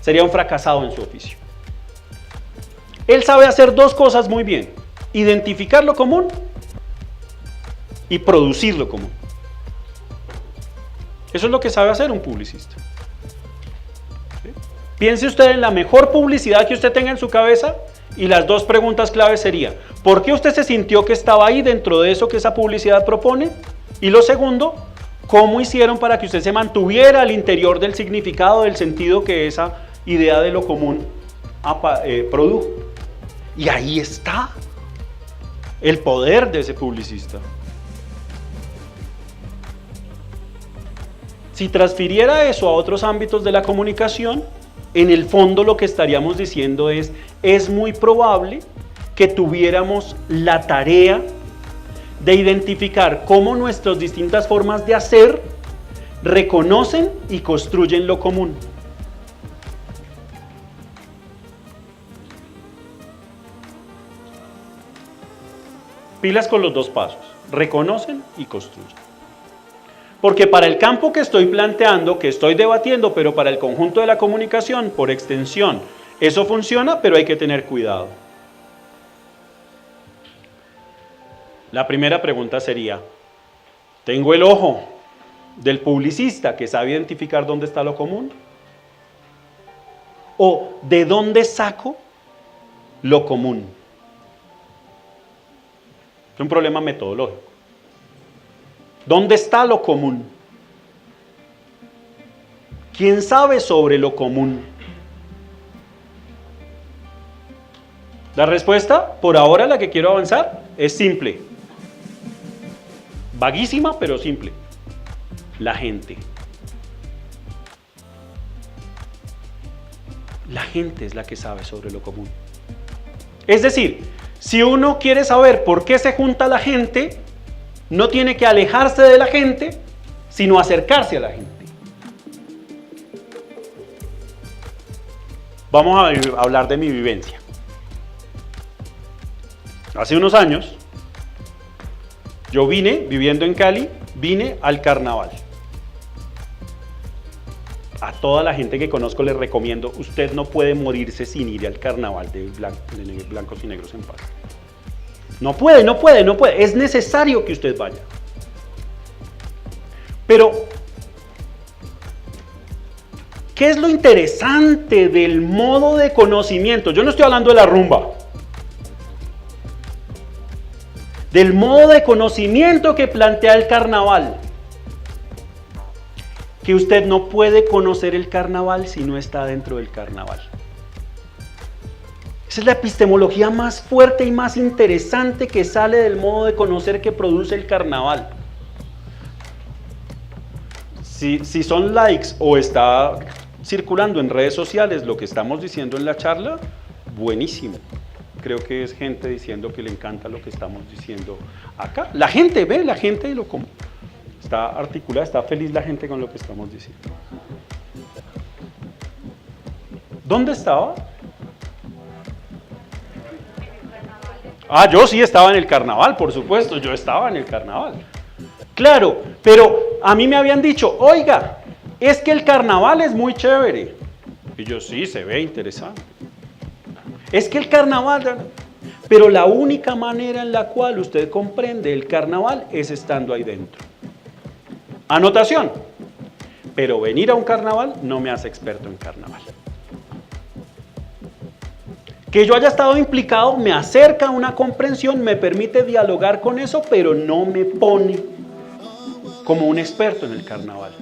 sería un fracasado en su oficio. Él sabe hacer dos cosas muy bien: identificar lo común y producir lo común. Eso es lo que sabe hacer un publicista. ¿Sí? Piense usted en la mejor publicidad que usted tenga en su cabeza y las dos preguntas claves serían: ¿por qué usted se sintió que estaba ahí dentro de eso que esa publicidad propone? Y lo segundo, ¿Cómo hicieron para que usted se mantuviera al interior del significado, del sentido que esa idea de lo común produjo? Y ahí está el poder de ese publicista. Si transfiriera eso a otros ámbitos de la comunicación, en el fondo lo que estaríamos diciendo es muy probable que tuviéramos la tarea de identificar cómo nuestras distintas formas de hacer reconocen y construyen lo común. Pilas con los dos pasos, reconocen y construyen. Porque para el campo que estoy planteando, que estoy debatiendo, pero para el conjunto de la comunicación, por extensión, eso funciona, pero hay que tener cuidado. La primera pregunta sería, ¿tengo el ojo del publicista que sabe identificar dónde está lo común? ¿O de dónde saco lo común? Es un problema metodológico. ¿Dónde está lo común? ¿Quién sabe sobre lo común? La respuesta, por ahora la que quiero avanzar, es simple. Vaguísima, pero simple. La gente. La gente es la que sabe sobre lo común. Es decir, si uno quiere saber por qué se junta la gente, no tiene que alejarse de la gente, sino acercarse a la gente. Vamos a hablar de mi vivencia. Hace unos años, yo viviendo en Cali, vine al carnaval. A toda la gente que conozco les recomiendo, usted no puede morirse sin ir al carnaval de Blancos y Negros en Paz. No puede, es necesario que usted vaya. Pero, ¿qué es lo interesante del modo de conocimiento? Yo no estoy hablando de la rumba. Del modo de conocimiento que plantea el carnaval. Que usted no puede conocer el carnaval si no está dentro del carnaval. Esa es la epistemología más fuerte y más interesante que sale del modo de conocer que produce el carnaval. Si son likes o está circulando en redes sociales lo que estamos diciendo en la charla, buenísimo. Creo que es gente diciendo que le encanta lo que estamos diciendo acá. La gente ve, la gente lo como. Está articulada, está feliz la gente con lo que estamos diciendo. ¿Dónde estaba? Ah, yo sí estaba en el carnaval, por supuesto, yo estaba en el carnaval. Claro, pero a mí me habían dicho, oiga, es que el carnaval es muy chévere. Y yo, sí, se ve interesante. Es que el carnaval, pero la única manera en la cual usted comprende el carnaval es estando ahí dentro. Anotación, pero venir a un carnaval no me hace experto en carnaval. Que yo haya estado implicado me acerca a una comprensión, me permite dialogar con eso, pero no me pone como un experto en el carnaval.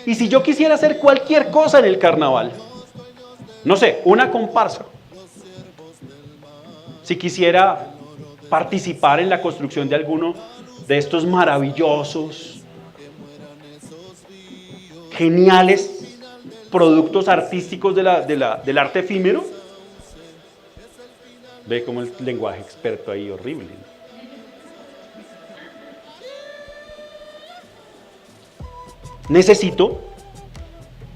Y si yo quisiera hacer cualquier cosa en el carnaval, no sé, una comparsa, si quisiera participar en la construcción de alguno de estos maravillosos, geniales productos artísticos del arte efímero, ve como el lenguaje experto ahí horrible. Necesito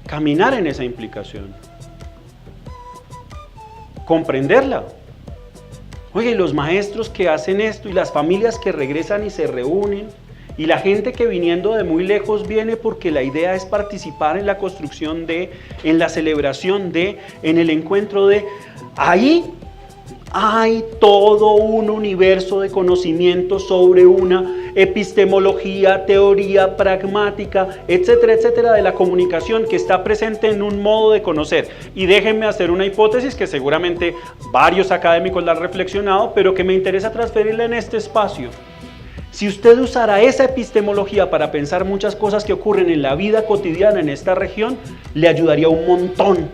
caminar en esa implicación, comprenderla. Oye, los maestros que hacen esto y las familias que regresan y se reúnen y la gente que viniendo de muy lejos viene porque la idea es participar en la construcción de, en la celebración de, en el encuentro de, ahí hay todo un universo de conocimiento sobre una epistemología, teoría pragmática, etcétera, etcétera, de la comunicación que está presente en un modo de conocer. Y déjenme hacer una hipótesis que seguramente varios académicos la han reflexionado, pero que me interesa transferirla en este espacio. Si usted usara esa epistemología para pensar muchas cosas que ocurren en la vida cotidiana en esta región, le ayudaría un montón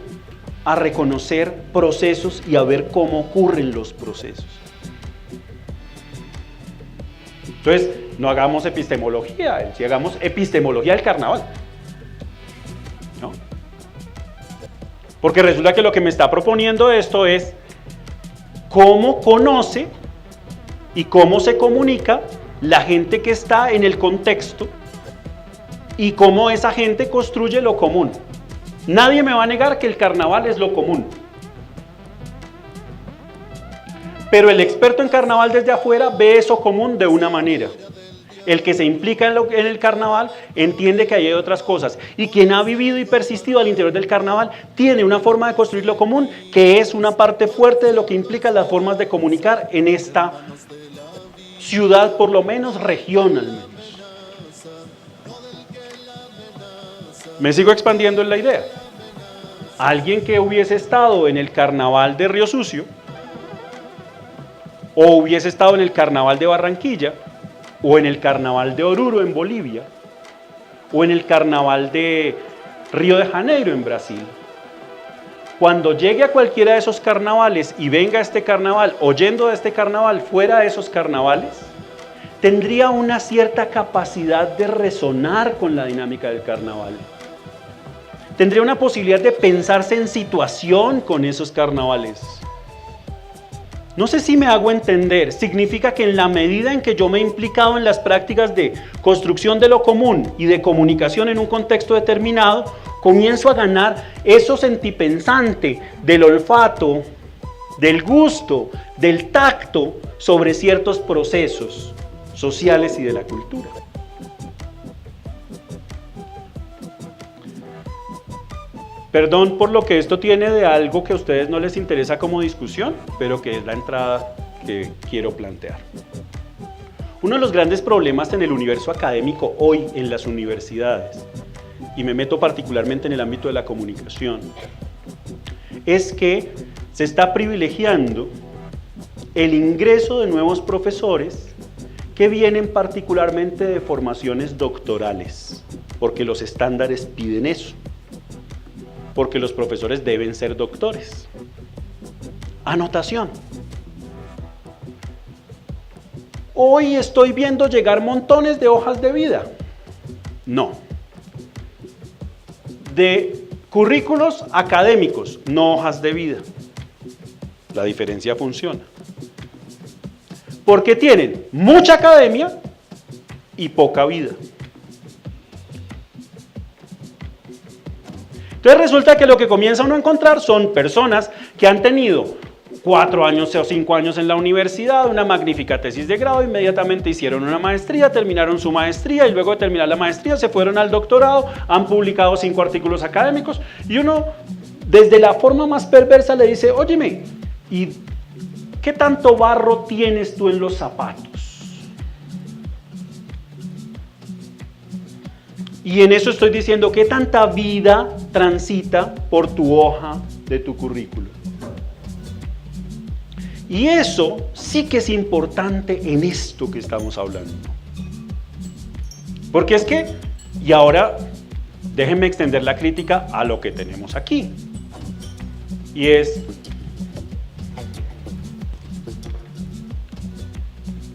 a reconocer procesos y a ver cómo ocurren los procesos. Entonces, no hagamos epistemología, si hagamos epistemología del carnaval, ¿no? Porque resulta que lo que me está proponiendo esto es cómo conoce y cómo se comunica la gente que está en el contexto y cómo esa gente construye lo común. Nadie me va a negar que el carnaval es lo común. Pero el experto en carnaval desde afuera ve eso común de una manera. El que se implica en el carnaval entiende que hay otras cosas. Y quien ha vivido y persistido al interior del carnaval tiene una forma de construir lo común que es una parte fuerte de lo que implica las formas de comunicar en esta ciudad, por lo menos región al menos. Me sigo expandiendo en la idea. Alguien que hubiese estado en el carnaval de Río Sucio, o hubiese estado en el carnaval de Barranquilla, o en el carnaval de Oruro en Bolivia, o en el carnaval de Río de Janeiro en Brasil, cuando llegue a cualquiera de esos carnavales y venga a este carnaval, oyendo de este carnaval fuera de esos carnavales, tendría una cierta capacidad de resonar con la dinámica del carnaval. Tendría una posibilidad de pensarse en situación con esos carnavales. No sé si me hago entender. Significa que en la medida en que yo me he implicado en las prácticas de construcción de lo común y de comunicación en un contexto determinado, comienzo a ganar eso sentipensante del olfato, del gusto, del tacto sobre ciertos procesos sociales y de la cultura. Perdón por lo que esto tiene de algo que a ustedes no les interesa como discusión, pero que es la entrada que quiero plantear. Uno de los grandes problemas en el universo académico hoy en las universidades, y me meto particularmente en el ámbito de la comunicación, es que se está privilegiando el ingreso de nuevos profesores que vienen particularmente de formaciones doctorales, porque los estándares piden eso. Porque los profesores deben ser doctores. Anotación. Hoy estoy viendo llegar montones de hojas de vida. No. De currículos académicos, no hojas de vida. La diferencia funciona. Porque tienen mucha academia y poca vida. Entonces resulta que lo que comienza uno a encontrar son personas que han tenido 4 años o 5 años en la universidad, una magnífica tesis de grado, inmediatamente hicieron una maestría, terminaron su maestría y luego de terminar la maestría se fueron al doctorado, han publicado 5 artículos académicos y uno desde la forma más perversa le dice, óyeme, ¿y qué tanto barro tienes tú en los zapatos? Y en eso estoy diciendo, ¿qué tanta vida transita por tu hoja de tu currículo? Y eso sí que es importante en esto que estamos hablando. Porque es que, y ahora déjenme extender la crítica a lo que tenemos aquí. Y es,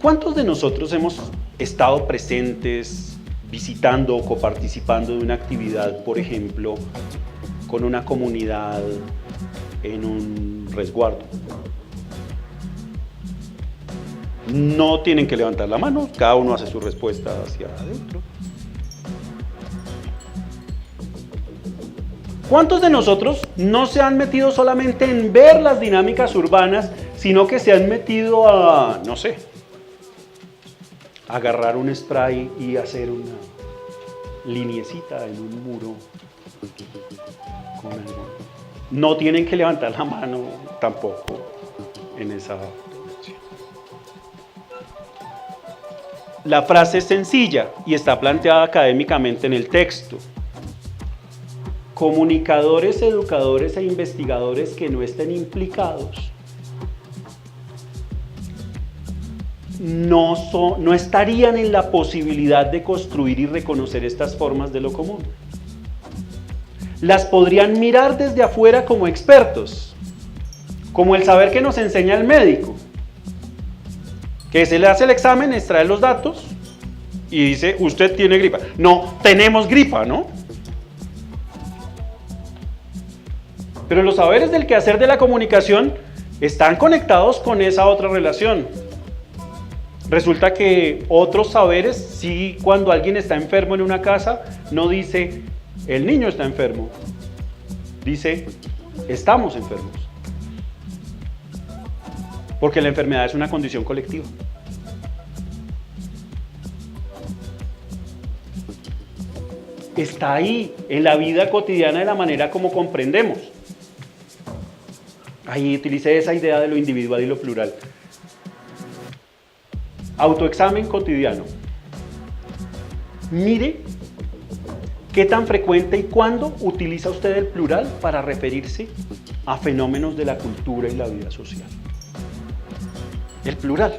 ¿cuántos de nosotros hemos estado presentes visitando o coparticipando de una actividad, por ejemplo, con una comunidad en un resguardo? No tienen que levantar la mano, cada uno hace su respuesta hacia adentro. ¿Cuántos de nosotros no se han metido solamente en ver las dinámicas urbanas, sino que se han metido a, no sé, agarrar un spray y hacer una liniecita en un muro con algo? No tienen que levantar la mano tampoco en esa dirección. La frase es sencilla y está planteada académicamente en el texto. Comunicadores, educadores e investigadores que no estén implicados no estarían en la posibilidad de construir y reconocer estas formas de lo común. Las podrían mirar desde afuera como expertos, como el saber que nos enseña el médico, que se le hace el examen, extrae los datos y dice, usted tiene gripa. No, tenemos gripa, ¿no? Pero los saberes del quehacer de la comunicación están conectados con esa otra relación. Resulta que otros saberes, sí, cuando alguien está enfermo en una casa, no dice, el niño está enfermo, dice, estamos enfermos. Porque la enfermedad es una condición colectiva. Está ahí, en la vida cotidiana, de la manera como comprendemos. Ahí utilicé esa idea de lo individual y lo plural. Autoexamen cotidiano. Mire qué tan frecuente y cuándo utiliza usted el plural para referirse a fenómenos de la cultura y la vida social. El plural.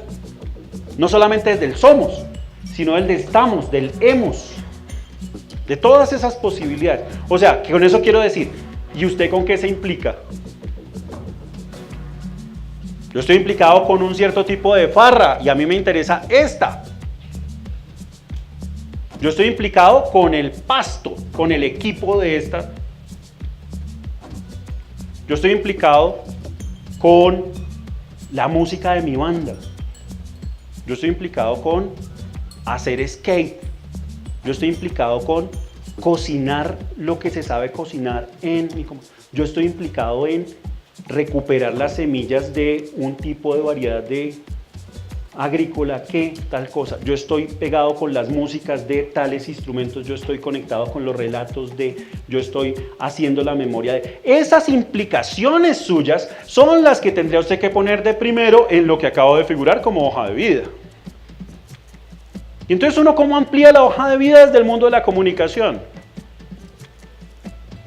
No solamente desde el somos, sino del estamos, del hemos, de todas esas posibilidades. O sea, que con eso quiero decir, ¿y usted con qué se implica? Yo estoy implicado con un cierto tipo de farra y a mí me interesa esta. Yo estoy implicado con el pasto, con el equipo de esta. Yo estoy implicado con la música de mi banda. Yo estoy implicado con hacer skate. Yo estoy implicado con cocinar lo que se sabe cocinar en mi comunidad. Yo estoy implicado en recuperar las semillas de un tipo de variedad de agrícola que tal cosa. Yo estoy pegado con las músicas de tales instrumentos, yo estoy conectado con los relatos de, yo estoy haciendo la memoria de. Esas implicaciones suyas son las que tendría usted que poner de primero en lo que acabo de figurar como hoja de vida. Y entonces uno, ¿cómo amplía la hoja de vida desde el mundo de la comunicación?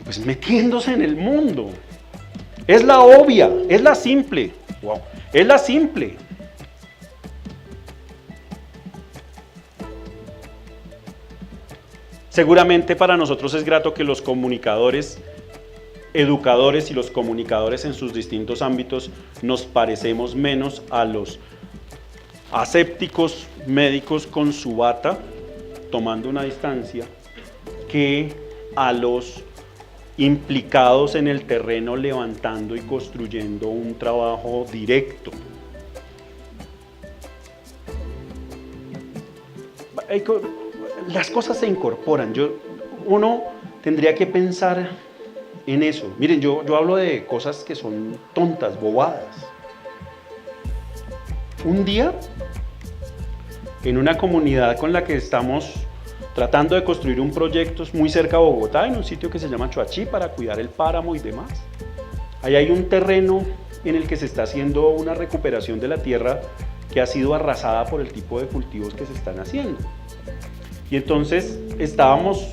Pues metiéndose en el mundo. Es la obvia, es la simple. Wow. Es la simple. Seguramente para nosotros es grato que los comunicadores, educadores y los comunicadores en sus distintos ámbitos nos parecemos menos a los asépticos médicos con su bata, tomando una distancia, que a los implicados en el terreno levantando y construyendo un trabajo directo. Las cosas se incorporan. Uno tendría que pensar en eso. Miren, yo hablo de cosas que son tontas, bobadas. Un día, en una comunidad con la que estamos tratando de construir un proyecto muy cerca de Bogotá, en un sitio que se llama Choachí, para cuidar el páramo y demás. Ahí hay un terreno en el que se está haciendo una recuperación de la tierra que ha sido arrasada por el tipo de cultivos que se están haciendo. Y entonces estábamos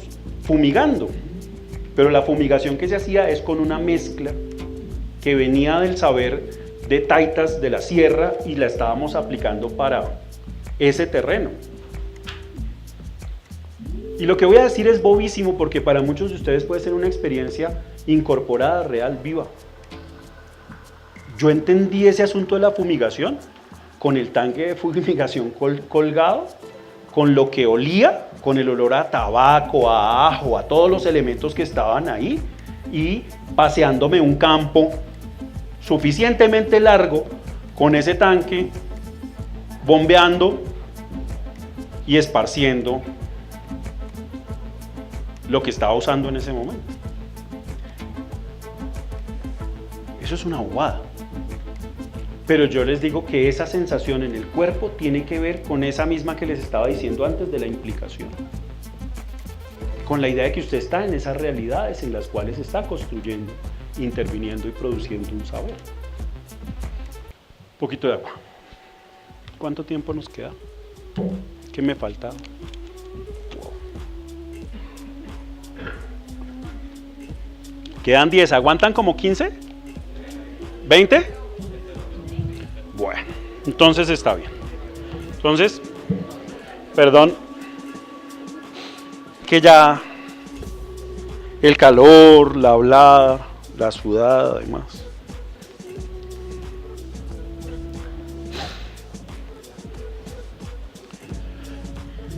fumigando, pero la fumigación que se hacía es con una mezcla que venía del saber de taitas de la sierra y la estábamos aplicando para ese terreno. Y lo que voy a decir es bobísimo porque para muchos de ustedes puede ser una experiencia incorporada, real, viva. Yo entendí ese asunto de la fumigación con el tanque de fumigación colgado, con lo que olía, con el olor a tabaco, a ajo, a todos los elementos que estaban ahí, y paseándome un campo suficientemente largo con ese tanque, bombeando y esparciendo lo que estaba usando en ese momento. Eso es una bobada. Pero yo les digo que esa sensación en el cuerpo tiene que ver con esa misma que les estaba diciendo antes de la implicación. Con la idea de que usted está en esas realidades en las cuales está construyendo, interviniendo y produciendo un saber. Un poquito de agua. ¿Cuánto tiempo nos queda? ¿Qué me falta? Quedan 10, ¿aguantan como 15? ¿20? Bueno, entonces está bien. Entonces, perdón, que ya el calor, la hablada, la sudada y demás.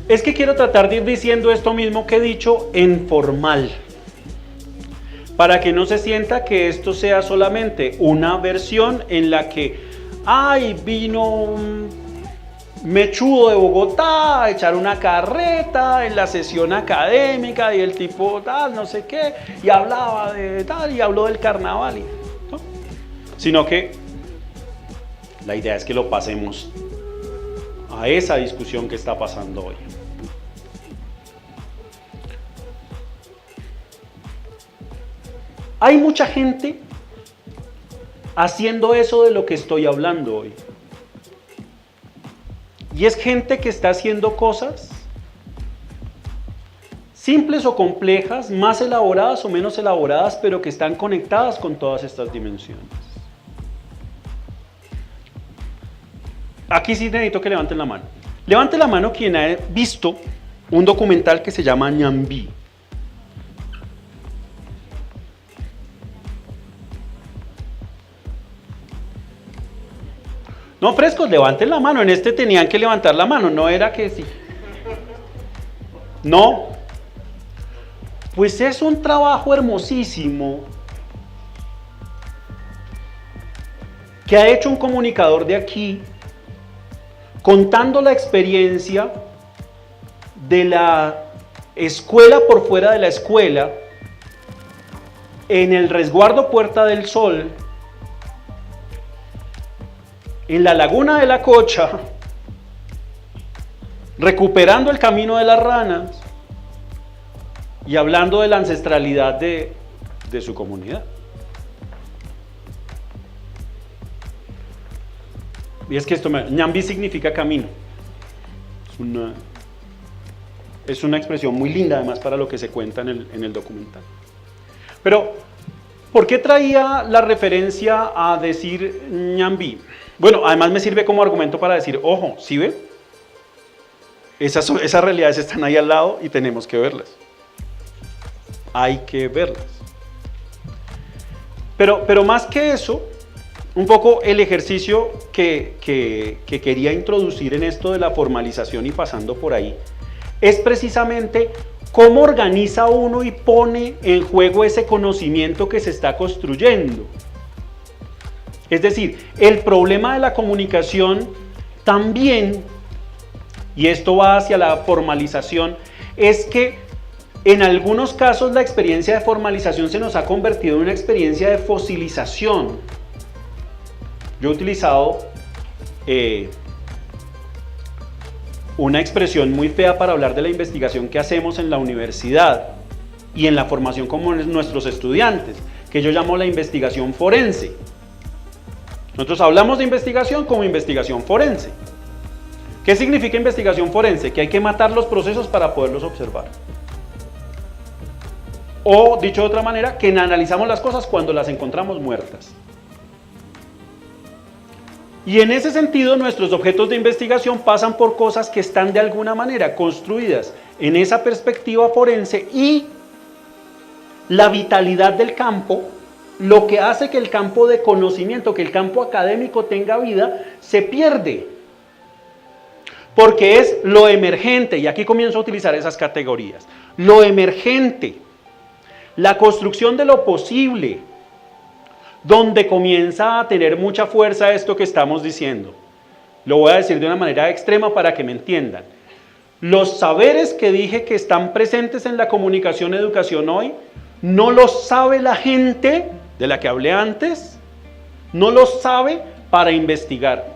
Es que quiero tratar de ir diciendo esto mismo que he dicho en formal, para que no se sienta que esto sea solamente una versión en la que, ay, vino un mechudo de Bogotá a echar una carreta en la sesión académica y el tipo tal, no sé qué, y hablaba de tal y habló del carnaval, ¿no? Sino que la idea es que lo pasemos a esa discusión que está pasando hoy. Hay mucha gente haciendo eso de lo que estoy hablando hoy. Y es gente que está haciendo cosas simples o complejas, más elaboradas o menos elaboradas, pero que están conectadas con todas estas dimensiones. Aquí sí necesito que levanten la mano. Levante la mano quien ha visto un documental que se llama Ñambí. No, frescos, levanten la mano. En este tenían que levantar la mano, no era que sí. No. Pues es un trabajo hermosísimo que ha hecho un comunicador de aquí, contando la experiencia de la escuela por fuera de la escuela, en el resguardo Puerta del Sol, en la laguna de la Cocha, recuperando el camino de las ranas y hablando de la ancestralidad de su comunidad. Y es que Ñambí significa camino. Es una expresión muy linda además para lo que se cuenta en el documental. Pero, ¿por qué traía la referencia a decir Ñambí? Bueno, además me sirve como argumento para decir, ojo, ¿sí ven? Esas realidades están ahí al lado y tenemos que verlas. Hay que verlas. Pero más que eso, un poco el ejercicio que quería introducir en esto de la formalización y pasando por ahí, es precisamente cómo organiza uno y pone en juego ese conocimiento que se está construyendo. Es decir, el problema de la comunicación también, y esto va hacia la formalización, es que en algunos casos la experiencia de formalización se nos ha convertido en una experiencia de fosilización. Yo he utilizado una expresión muy fea para hablar de la investigación que hacemos en la universidad y en la formación como nuestros estudiantes, que yo llamo la investigación forense. Nosotros hablamos de investigación como investigación forense. ¿Qué significa investigación forense? Que hay que matar los procesos para poderlos observar. O, dicho de otra manera, que analizamos las cosas cuando las encontramos muertas. Y en ese sentido, nuestros objetos de investigación pasan por cosas que están de alguna manera construidas en esa perspectiva forense, y la vitalidad del campo, lo que hace que el campo de conocimiento, que el campo académico tenga vida, se pierde. Porque es lo emergente, y aquí comienzo a utilizar esas categorías. Lo emergente, la construcción de lo posible, donde comienza a tener mucha fuerza esto que estamos diciendo. Lo voy a decir de una manera extrema para que me entiendan. Los saberes que dije que están presentes en la comunicación y educación hoy, no los sabe la gente de la que hablé antes, no los sabe para investigar.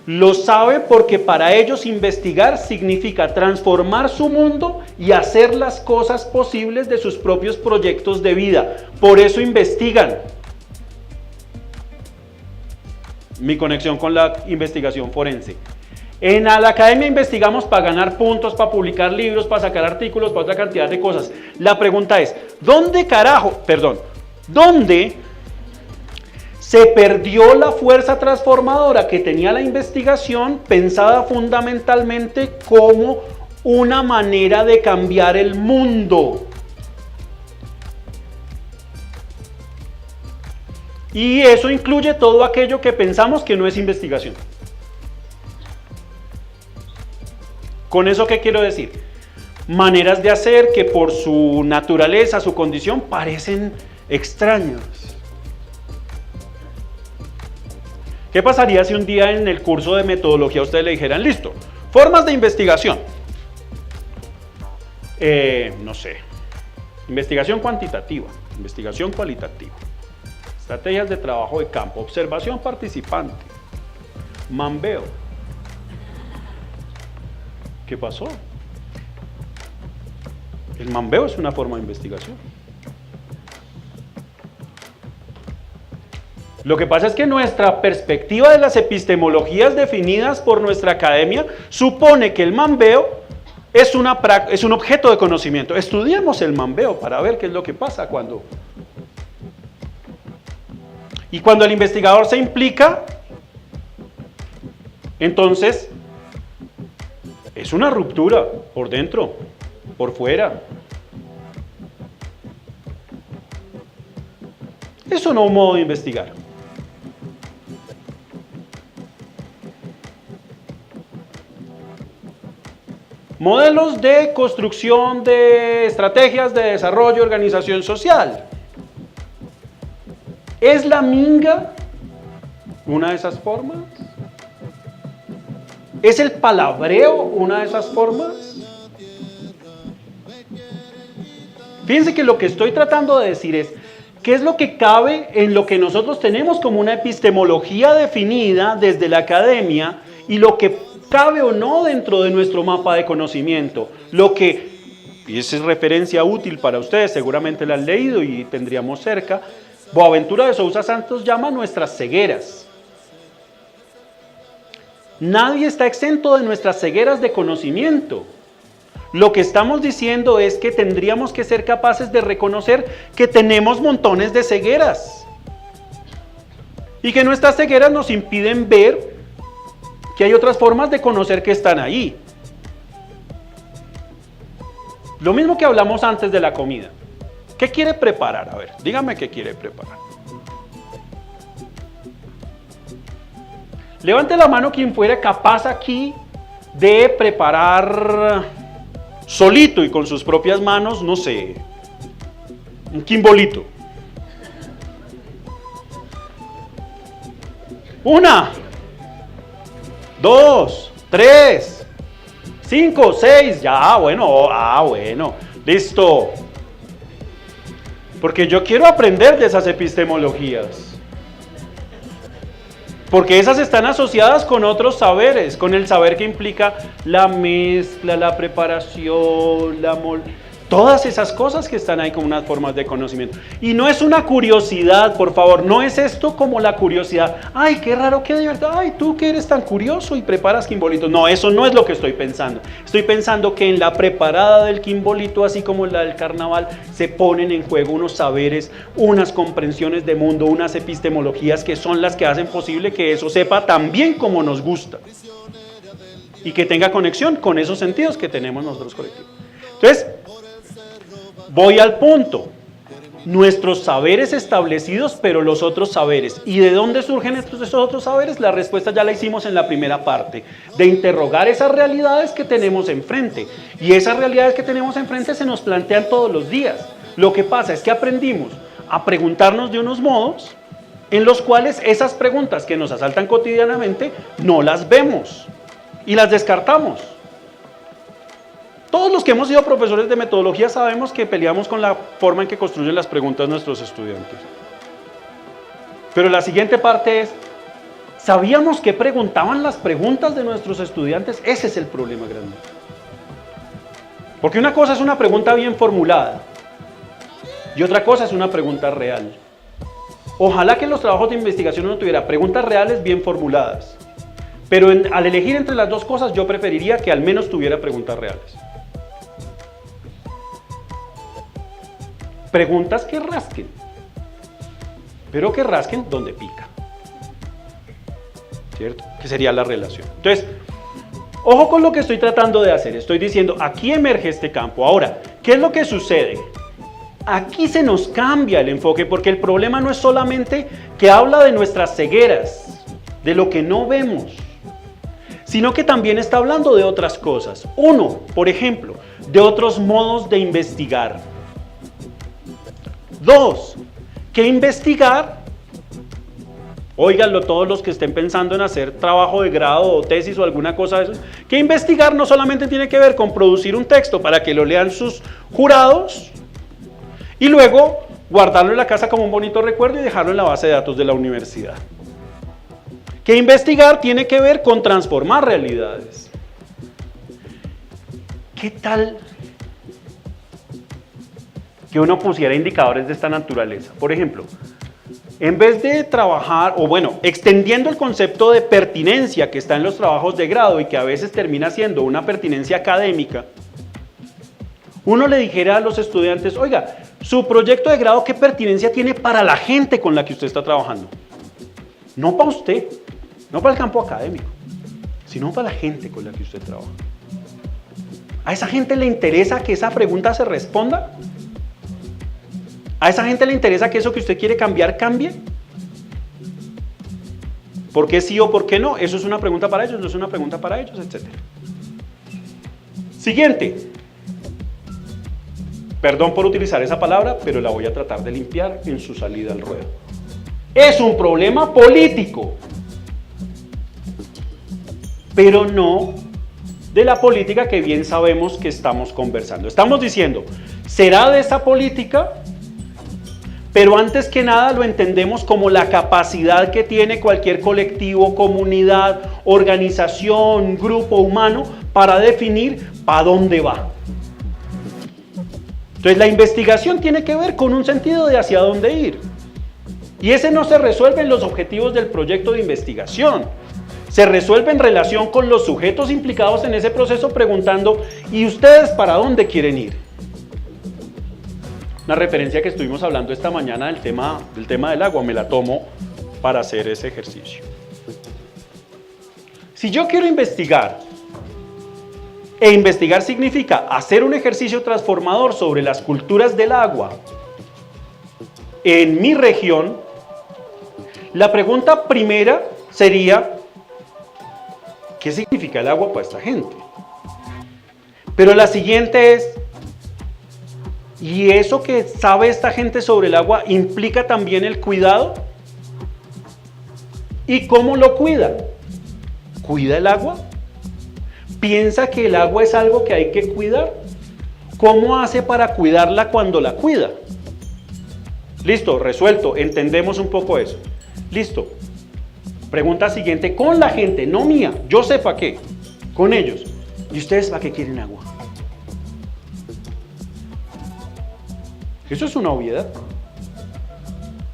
Lo sabe porque para ellos investigar significa transformar su mundo y hacer las cosas posibles de sus propios proyectos de vida. Por eso investigan. Mi conexión con la investigación forense. En la academia investigamos para ganar puntos, para publicar libros, para sacar artículos, para otra cantidad de cosas. La pregunta es, ¿dónde Se perdió la fuerza transformadora que tenía la investigación, pensada fundamentalmente como una manera de cambiar el mundo. Y eso incluye todo aquello que pensamos que no es investigación. ¿Con eso qué quiero decir? Maneras de hacer que por su naturaleza, su condición, parecen extrañas. ¿Qué pasaría si un día en el curso de metodología ustedes le dijeran, listo, formas de investigación? No sé, investigación cuantitativa, investigación cualitativa, estrategias de trabajo de campo, observación participante, mambeo. ¿Qué pasó? El mambeo es una forma de investigación. Lo que pasa es que nuestra perspectiva de las epistemologías definidas por nuestra academia supone que el mambeo es un objeto de conocimiento. Estudiemos el mambeo para ver qué es lo que pasa cuando... Y cuando el investigador se implica, entonces es una ruptura por dentro, por fuera. Eso no es un modo de investigar. Modelos de construcción de estrategias de desarrollo y organización social. ¿Es la minga una de esas formas? ¿Es el palabreo una de esas formas? Fíjense que lo que estoy tratando de decir es, ¿qué es lo que cabe en lo que nosotros tenemos como una epistemología definida desde la academia y lo que cabe o no dentro de nuestro mapa de conocimiento? Lo que, y esa es referencia útil para ustedes, seguramente la han leído y tendríamos cerca, Boaventura de Sousa Santos llama nuestras cegueras. Nadie está exento de nuestras cegueras de conocimiento. Lo que estamos diciendo es que tendríamos que ser capaces de reconocer que tenemos montones de cegueras y que nuestras cegueras nos impiden ver que hay otras formas de conocer que están ahí. Lo mismo que hablamos antes de la comida. ¿Qué quiere preparar? A ver, dígame qué quiere preparar. Levante la mano quien fuera capaz aquí de preparar solito y con sus propias manos, no sé, un quimbolito. Una, 2, 3, 5, 6, ya, bueno, listo. Porque yo quiero aprender de esas epistemologías. Porque esas están asociadas con otros saberes, con el saber que implica la mezcla, la preparación, todas esas cosas que están ahí como unas formas de conocimiento. Y no es una curiosidad, por favor, no es esto como la curiosidad. Ay, qué raro, qué divertido, ay, tú que eres tan curioso y preparas quimbolitos. No, eso no es lo que estoy pensando. Estoy pensando que en la preparada del quimbolito, así como en la del carnaval, se ponen en juego unos saberes, unas comprensiones de mundo, unas epistemologías que son las que hacen posible que eso sepa tan bien como nos gusta. Y que tenga conexión con esos sentidos que tenemos nosotros colectivos. Entonces, voy al punto. Nuestros saberes establecidos, pero los otros saberes. ¿Y de dónde surgen esos otros saberes? La respuesta ya la hicimos en la primera parte. De interrogar esas realidades que tenemos enfrente. Y esas realidades que tenemos enfrente se nos plantean todos los días. Lo que pasa es que aprendimos a preguntarnos de unos modos en los cuales esas preguntas que nos asaltan cotidianamente no las vemos y las descartamos. Todos los que hemos sido profesores de metodología sabemos que peleamos con la forma en que construyen las preguntas nuestros estudiantes. Pero la siguiente parte es, ¿sabíamos qué preguntaban las preguntas de nuestros estudiantes? Ese es el problema grande. Porque una cosa es una pregunta bien formulada y otra cosa es una pregunta real. Ojalá que los trabajos de investigación no tuviera preguntas reales bien formuladas. Pero al elegir entre las dos cosas yo preferiría que al menos tuviera preguntas reales. Preguntas que rasquen, pero que rasquen donde pica. ¿Cierto? Que sería la relación. Entonces, ojo con lo que estoy tratando de hacer. Estoy diciendo, aquí emerge este campo. Ahora, ¿qué es lo que sucede? Aquí se nos cambia el enfoque, porque el problema no es solamente que habla de nuestras cegueras, de lo que no vemos, sino que también está hablando de otras cosas. Uno, por ejemplo, de otros modos de investigar. Dos, que investigar, óiganlo todos los que estén pensando en hacer trabajo de grado o tesis o alguna cosa de eso, que investigar no solamente tiene que ver con producir un texto para que lo lean sus jurados y luego guardarlo en la casa como un bonito recuerdo y dejarlo en la base de datos de la universidad. Que investigar tiene que ver con transformar realidades. ¿Qué tal que uno pusiera indicadores de esta naturaleza? Por ejemplo, en vez de trabajar, o bueno, extendiendo el concepto de pertinencia que está en los trabajos de grado y que a veces termina siendo una pertinencia académica, uno le dijera a los estudiantes, oiga, su proyecto de grado, ¿qué pertinencia tiene para la gente con la que usted está trabajando? No para usted, no para el campo académico, sino para la gente con la que usted trabaja. ¿A esa gente le interesa que esa pregunta se responda? ¿A esa gente le interesa que eso que usted quiere cambiar cambie? ¿Por qué sí o por qué no? Eso es una pregunta para ellos, no es una pregunta para ellos, etc. Siguiente. Perdón por utilizar esa palabra, pero la voy a tratar de limpiar en su salida al ruedo. Es un problema político, pero no de la política que bien sabemos que estamos conversando. Estamos diciendo, ¿será de esa política? Pero antes que nada lo entendemos como la capacidad que tiene cualquier colectivo, comunidad, organización, grupo humano para definir para dónde va. Entonces la investigación tiene que ver con un sentido de hacia dónde ir. Y ese no se resuelve en los objetivos del proyecto de investigación. Se resuelve en relación con los sujetos implicados en ese proceso preguntando, ¿y ustedes para dónde quieren ir? Una referencia que estuvimos hablando esta mañana del tema del agua, me la tomo para hacer ese ejercicio. Si yo quiero investigar, e investigar significa hacer un ejercicio transformador sobre las culturas del agua en mi región, la pregunta primera sería, ¿qué significa el agua para esta gente? Pero la siguiente es, ¿y eso que sabe esta gente sobre el agua implica también el cuidado? ¿Y cómo lo cuida? ¿Cuida el agua? ¿Piensa que el agua es algo que hay que cuidar? ¿Cómo hace para cuidarla cuando la cuida? Listo, resuelto, entendemos un poco eso. Listo. Pregunta siguiente, con la gente, no mía, yo sé para qué, con ellos. ¿Y ustedes para qué quieren agua? Eso es una obviedad.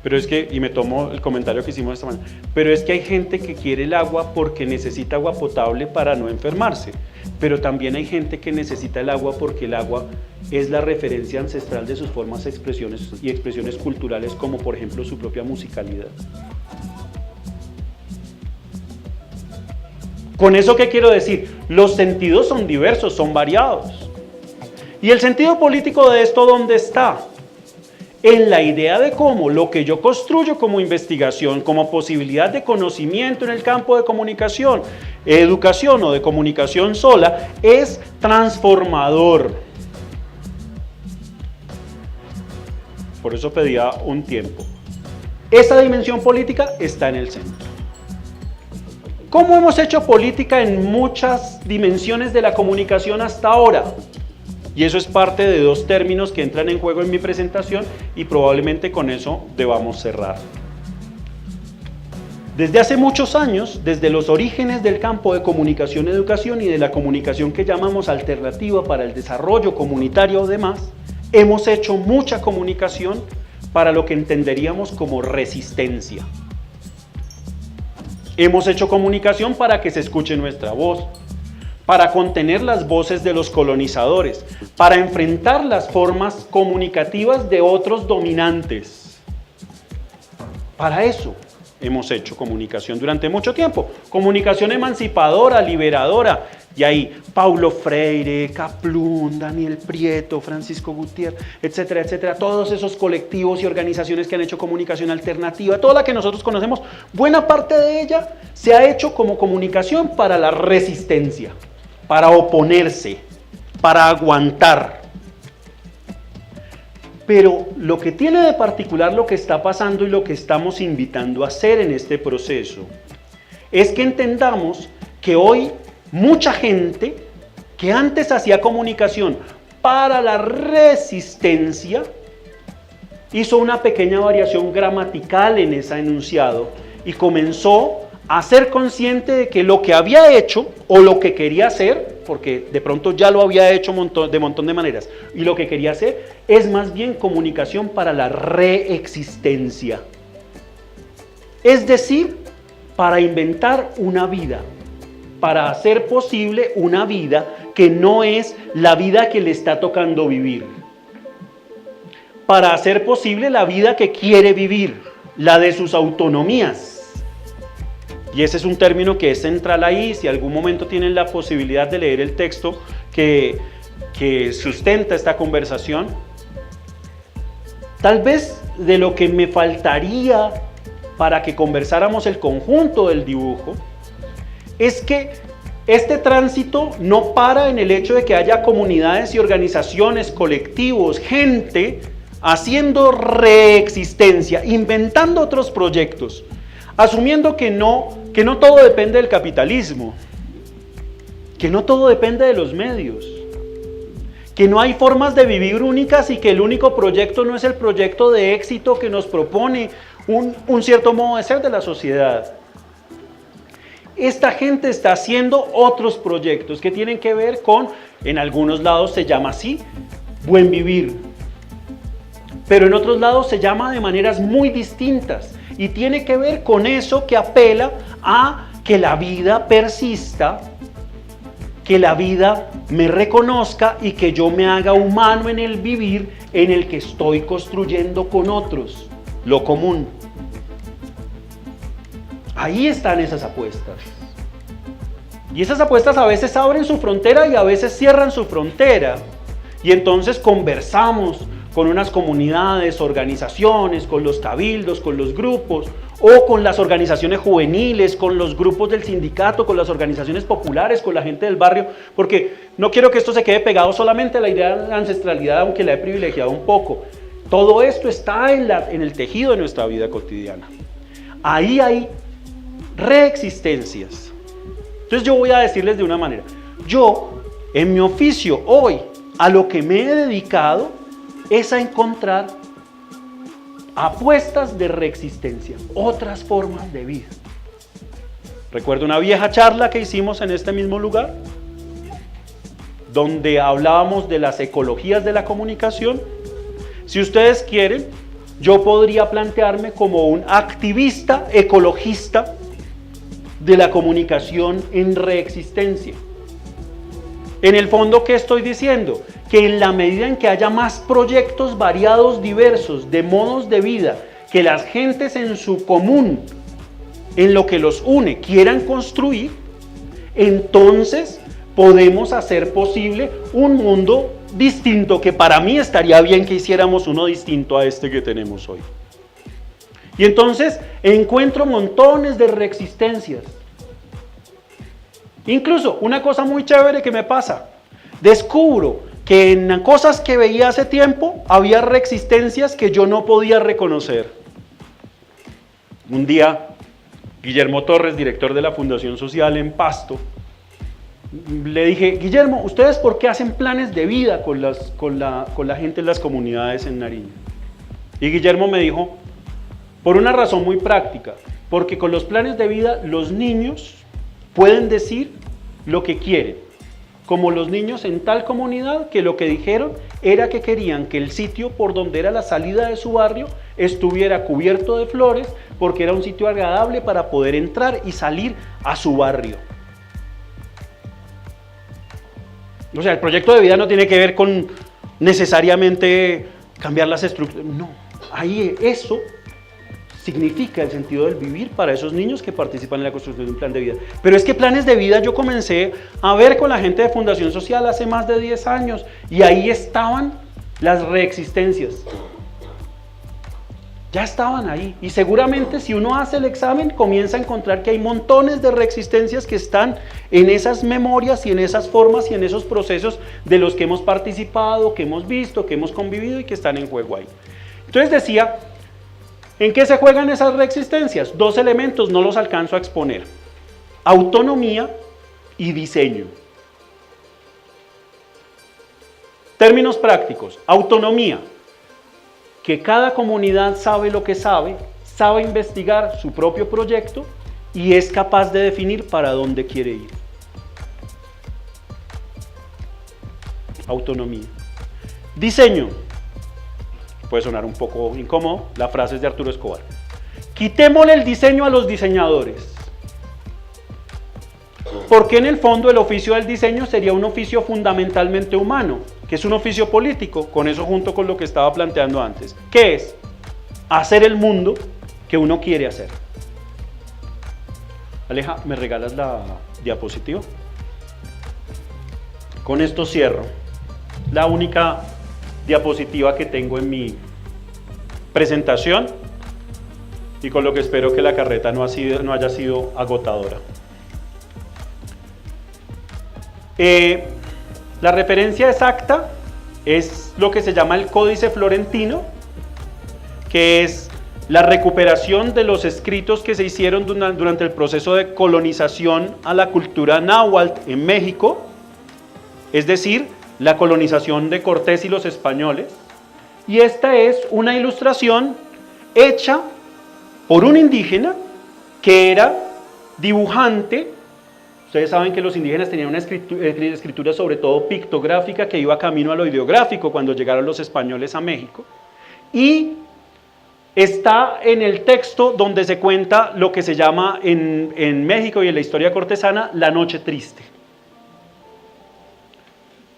Pero es que, y me tomo el comentario que hicimos esta mañana, pero es que hay gente que quiere el agua porque necesita agua potable para no enfermarse, pero también hay gente que necesita el agua porque el agua es la referencia ancestral de sus formas, expresiones y expresiones culturales, como por ejemplo su propia musicalidad. ¿Con eso qué quiero decir? Los sentidos son diversos, son variados. ¿Y el sentido político de esto dónde está? En la idea de cómo lo que yo construyo como investigación, como posibilidad de conocimiento en el campo de comunicación, educación o de comunicación sola, es transformador. Por eso pedía un tiempo. Esa dimensión política está en el centro. ¿Cómo hemos hecho política en muchas dimensiones de la comunicación hasta ahora? Y eso es parte de dos términos que entran en juego en mi presentación y probablemente con eso debamos cerrar. Desde hace muchos años, desde los orígenes del campo de comunicación-educación y de la comunicación que llamamos alternativa para el desarrollo comunitario o demás, hemos hecho mucha comunicación para lo que entenderíamos como resistencia. Hemos hecho comunicación para que se escuche nuestra voz, para contener las voces de los colonizadores, para enfrentar las formas comunicativas de otros dominantes, Para eso hemos hecho comunicación durante mucho tiempo. Comunicación emancipadora, liberadora. Y ahí Paulo Freire, Kaplún, Daniel Prieto, Francisco Gutiérrez, etcétera, etcétera. Todos esos colectivos y organizaciones que han hecho comunicación alternativa, toda la que nosotros conocemos, buena parte de ella se ha hecho como comunicación para la resistencia, para oponerse, para aguantar. Pero lo que tiene de particular lo que está pasando y lo que estamos invitando a hacer en este proceso es que entendamos que hoy mucha gente que antes hacía comunicación para la resistencia hizo una pequeña variación gramatical en ese enunciado y comenzó a ser consciente de que lo que había hecho o lo que quería hacer, porque de pronto ya lo había hecho de montón de maneras, y lo que quería hacer es más bien comunicación para la reexistencia. Es decir, para inventar una vida, para hacer posible una vida que no es la vida que le está tocando vivir, para hacer posible la vida que quiere vivir, la de sus autonomías. Y ese es un término que es central ahí. Si algún momento tienen la posibilidad de leer el texto que sustenta esta conversación, tal vez de lo que me faltaría para que conversáramos el conjunto del dibujo, es que este tránsito no para en el hecho de que haya comunidades y organizaciones, colectivos, gente haciendo reexistencia, inventando otros proyectos, asumiendo que no todo depende del capitalismo, que no todo depende de los medios, que no hay formas de vivir únicas y que el único proyecto no es el proyecto de éxito que nos propone un cierto modo de ser de la sociedad. Esta gente está haciendo otros proyectos que tienen que ver con, en algunos lados se llama así, buen vivir, pero en otros lados se llama de maneras muy distintas y tiene que ver con eso que apela a que la vida persista, que la vida me reconozca y que yo me haga humano en el vivir en el que estoy construyendo con otros, lo común. Ahí están esas apuestas. Y esas apuestas a veces abren su frontera y a veces cierran su frontera. Y entonces conversamos con unas comunidades, organizaciones, con los cabildos, con los grupos, o con las organizaciones juveniles, con los grupos del sindicato, con las organizaciones populares, con la gente del barrio, porque no quiero que esto se quede pegado solamente a la idea de la ancestralidad, aunque la he privilegiado un poco. Todo esto está en el tejido de nuestra vida cotidiana. Ahí hay reexistencias. Entonces yo voy a decirles de una manera, yo en mi oficio hoy a lo que me he dedicado es a encontrar apuestas de reexistencia, otras formas de vida. Recuerdo una vieja charla que hicimos en este mismo lugar, donde hablábamos de las ecologías de la comunicación. Si ustedes quieren, yo podría plantearme como un activista ecologista de la comunicación en reexistencia. En el fondo, ¿qué estoy diciendo? Que en la medida en que haya más proyectos variados, diversos, de modos de vida, que las gentes en su común, en lo que los une, quieran construir, entonces podemos hacer posible un mundo distinto, que para mí estaría bien que hiciéramos uno distinto a este que tenemos hoy. Y entonces encuentro montones de reexistencias. Incluso una cosa muy chévere que me pasa, descubro que en cosas que veía hace tiempo había reexistencias que yo no podía reconocer. Un día, Guillermo Torres, director de la Fundación Social en Pasto, le dije, Guillermo, ¿ustedes por qué hacen planes de vida con la gente en las comunidades en Nariño? Y Guillermo me dijo, por una razón muy práctica, porque con los planes de vida los niños pueden decir lo que quieren, como los niños en tal comunidad que lo que dijeron era que querían que el sitio por donde era la salida de su barrio estuviera cubierto de flores porque era un sitio agradable para poder entrar y salir a su barrio. O sea, el proyecto de vida no tiene que ver con necesariamente cambiar las estructuras, no, ahí eso significa el sentido del vivir para esos niños que participan en la construcción de un plan de vida. Pero es que planes de vida yo comencé a ver con la gente de Fundación Social hace más de 10 años y ahí estaban las reexistencias. Ya estaban ahí y seguramente si uno hace el examen comienza a encontrar que hay montones de reexistencias que están en esas memorias y en esas formas y en esos procesos de los que hemos participado, que hemos visto, que hemos convivido y que están en juego ahí. Entonces decía, ¿en qué se juegan esas reexistencias? 2 elementos, no los alcanzo a exponer: autonomía y diseño. Términos prácticos: autonomía, que cada comunidad sabe lo que sabe investigar su propio proyecto y es capaz de definir para dónde quiere ir. Autonomía. Diseño. Puede sonar un poco incómodo, la frase es de Arturo Escobar. Quitémosle el diseño a los diseñadores. Porque en el fondo el oficio del diseño sería un oficio fundamentalmente humano, que es un oficio político, con eso junto con lo que estaba planteando antes. ¿Qué es? Hacer el mundo que uno quiere hacer. Aleja, ¿me regalas la diapositiva? Con esto cierro. La única diapositiva que tengo en mi presentación y con lo que espero que la carreta no haya sido agotadora. La referencia exacta es lo que se llama el Códice Florentino, que es la recuperación de los escritos que se hicieron durante el proceso de colonización a la cultura náhuatl en México, es decir, la colonización de Cortés y los españoles, y esta es una ilustración hecha por un indígena que era dibujante. Ustedes saben que los indígenas tenían una escritura sobre todo pictográfica que iba camino a lo ideográfico cuando llegaron los españoles a México, y está en el texto donde se cuenta lo que se llama en México y en la historia cortesana la noche triste.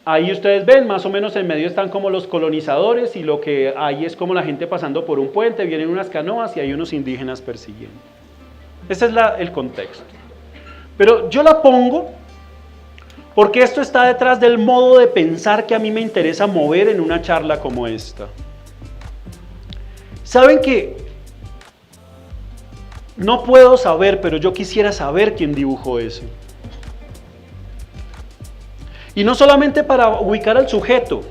Ahí ustedes ven, más o menos en medio están como los colonizadores y lo que hay es como la gente pasando por un puente, vienen unas canoas y hay unos indígenas persiguiendo. Ese es el contexto. Pero yo la pongo porque esto está detrás del modo de pensar que a mí me interesa mover en una charla como esta. ¿Saben qué? No puedo saber, pero yo quisiera saber quién dibujó eso. Y no solamente para ubicar al sujeto,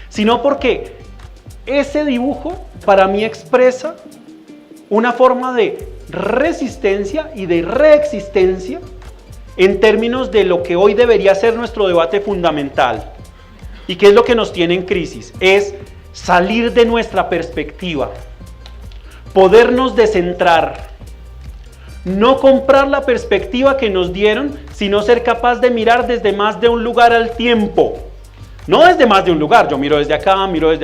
sino porque ese dibujo para mí expresa una forma de resistencia y de reexistencia en términos de lo que hoy debería ser nuestro debate fundamental. ¿Y qué es lo que nos tiene en crisis? Es salir de nuestra perspectiva, podernos descentrar, no comprar la perspectiva que nos dieron, sino ser capaz de mirar desde más de un lugar al tiempo. No desde más de un lugar, yo miro desde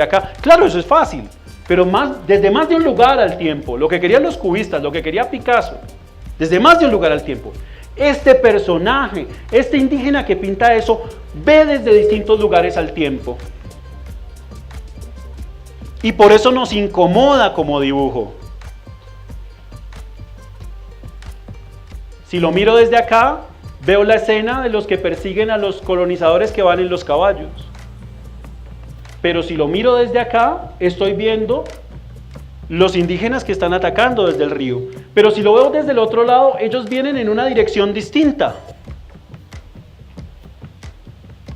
acá, claro, eso es fácil, pero desde más de un lugar al tiempo, lo que querían los cubistas, lo que quería Picasso, desde más de un lugar al tiempo. Este personaje, este indígena que pinta eso, ve desde distintos lugares al tiempo. Y por eso nos incomoda como dibujo. Si lo miro desde acá, veo la escena de los que persiguen a los colonizadores que van en los caballos. Pero si lo miro desde acá, estoy viendo los indígenas que están atacando desde el río. Pero si lo veo desde el otro lado, ellos vienen en una dirección distinta.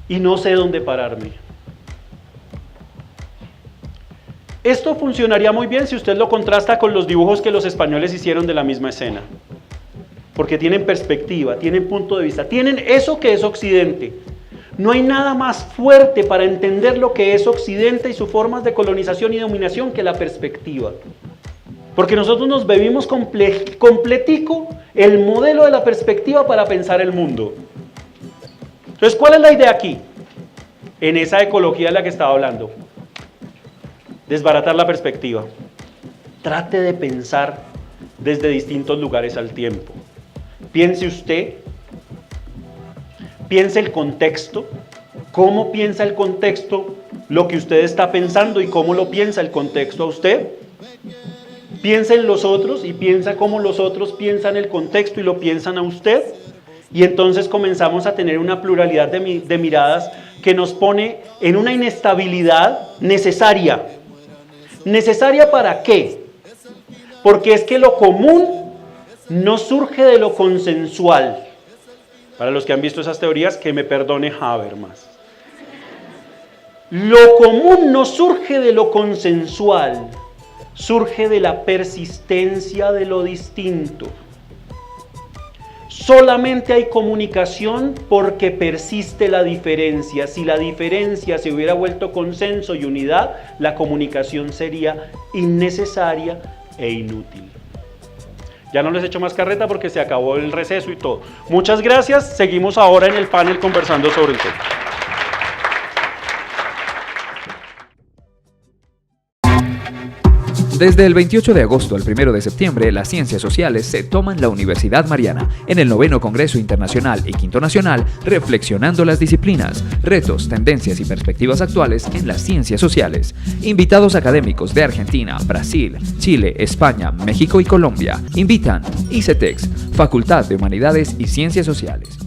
Y no sé dónde pararme. Esto funcionaría muy bien si usted lo contrasta con los dibujos que los españoles hicieron de la misma escena. Porque tienen perspectiva, tienen punto de vista, tienen eso que es Occidente. No hay nada más fuerte para entender lo que es Occidente y sus formas de colonización y dominación que la perspectiva. Porque nosotros nos bebimos completico el modelo de la perspectiva para pensar el mundo. Entonces, ¿cuál es la idea aquí? En esa ecología de la que estaba hablando. Desbaratar la perspectiva. Trate de pensar desde distintos lugares al tiempo. Piense usted, piense el contexto, cómo piensa el contexto lo que usted está pensando y cómo lo piensa el contexto a usted. piensa en los otros y piensa cómo los otros piensan el contexto y lo piensan a usted. Y entonces comenzamos a tener una pluralidad de miradas que nos pone en una inestabilidad necesaria. ¿Necesaria para qué? Porque es que lo común no surge de lo consensual. Para los que han visto esas teorías, que me perdone Habermas. Lo común no surge de lo consensual, surge de la persistencia de lo distinto. Solamente hay comunicación porque persiste la diferencia. Si la diferencia se hubiera vuelto consenso y unidad, la comunicación sería innecesaria e inútil. Ya no les echo más carreta porque se acabó el receso y todo. Muchas gracias. Seguimos ahora en el panel conversando sobre el tema. Desde el 28 de agosto al 1 de septiembre, las ciencias sociales se toman la Universidad Mariana en el 9º Congreso Internacional y 5º Nacional, reflexionando las disciplinas, retos, tendencias y perspectivas actuales en las ciencias sociales. Invitados académicos de Argentina, Brasil, Chile, España, México y Colombia. Invitan ICETEX, Facultad de Humanidades y Ciencias Sociales.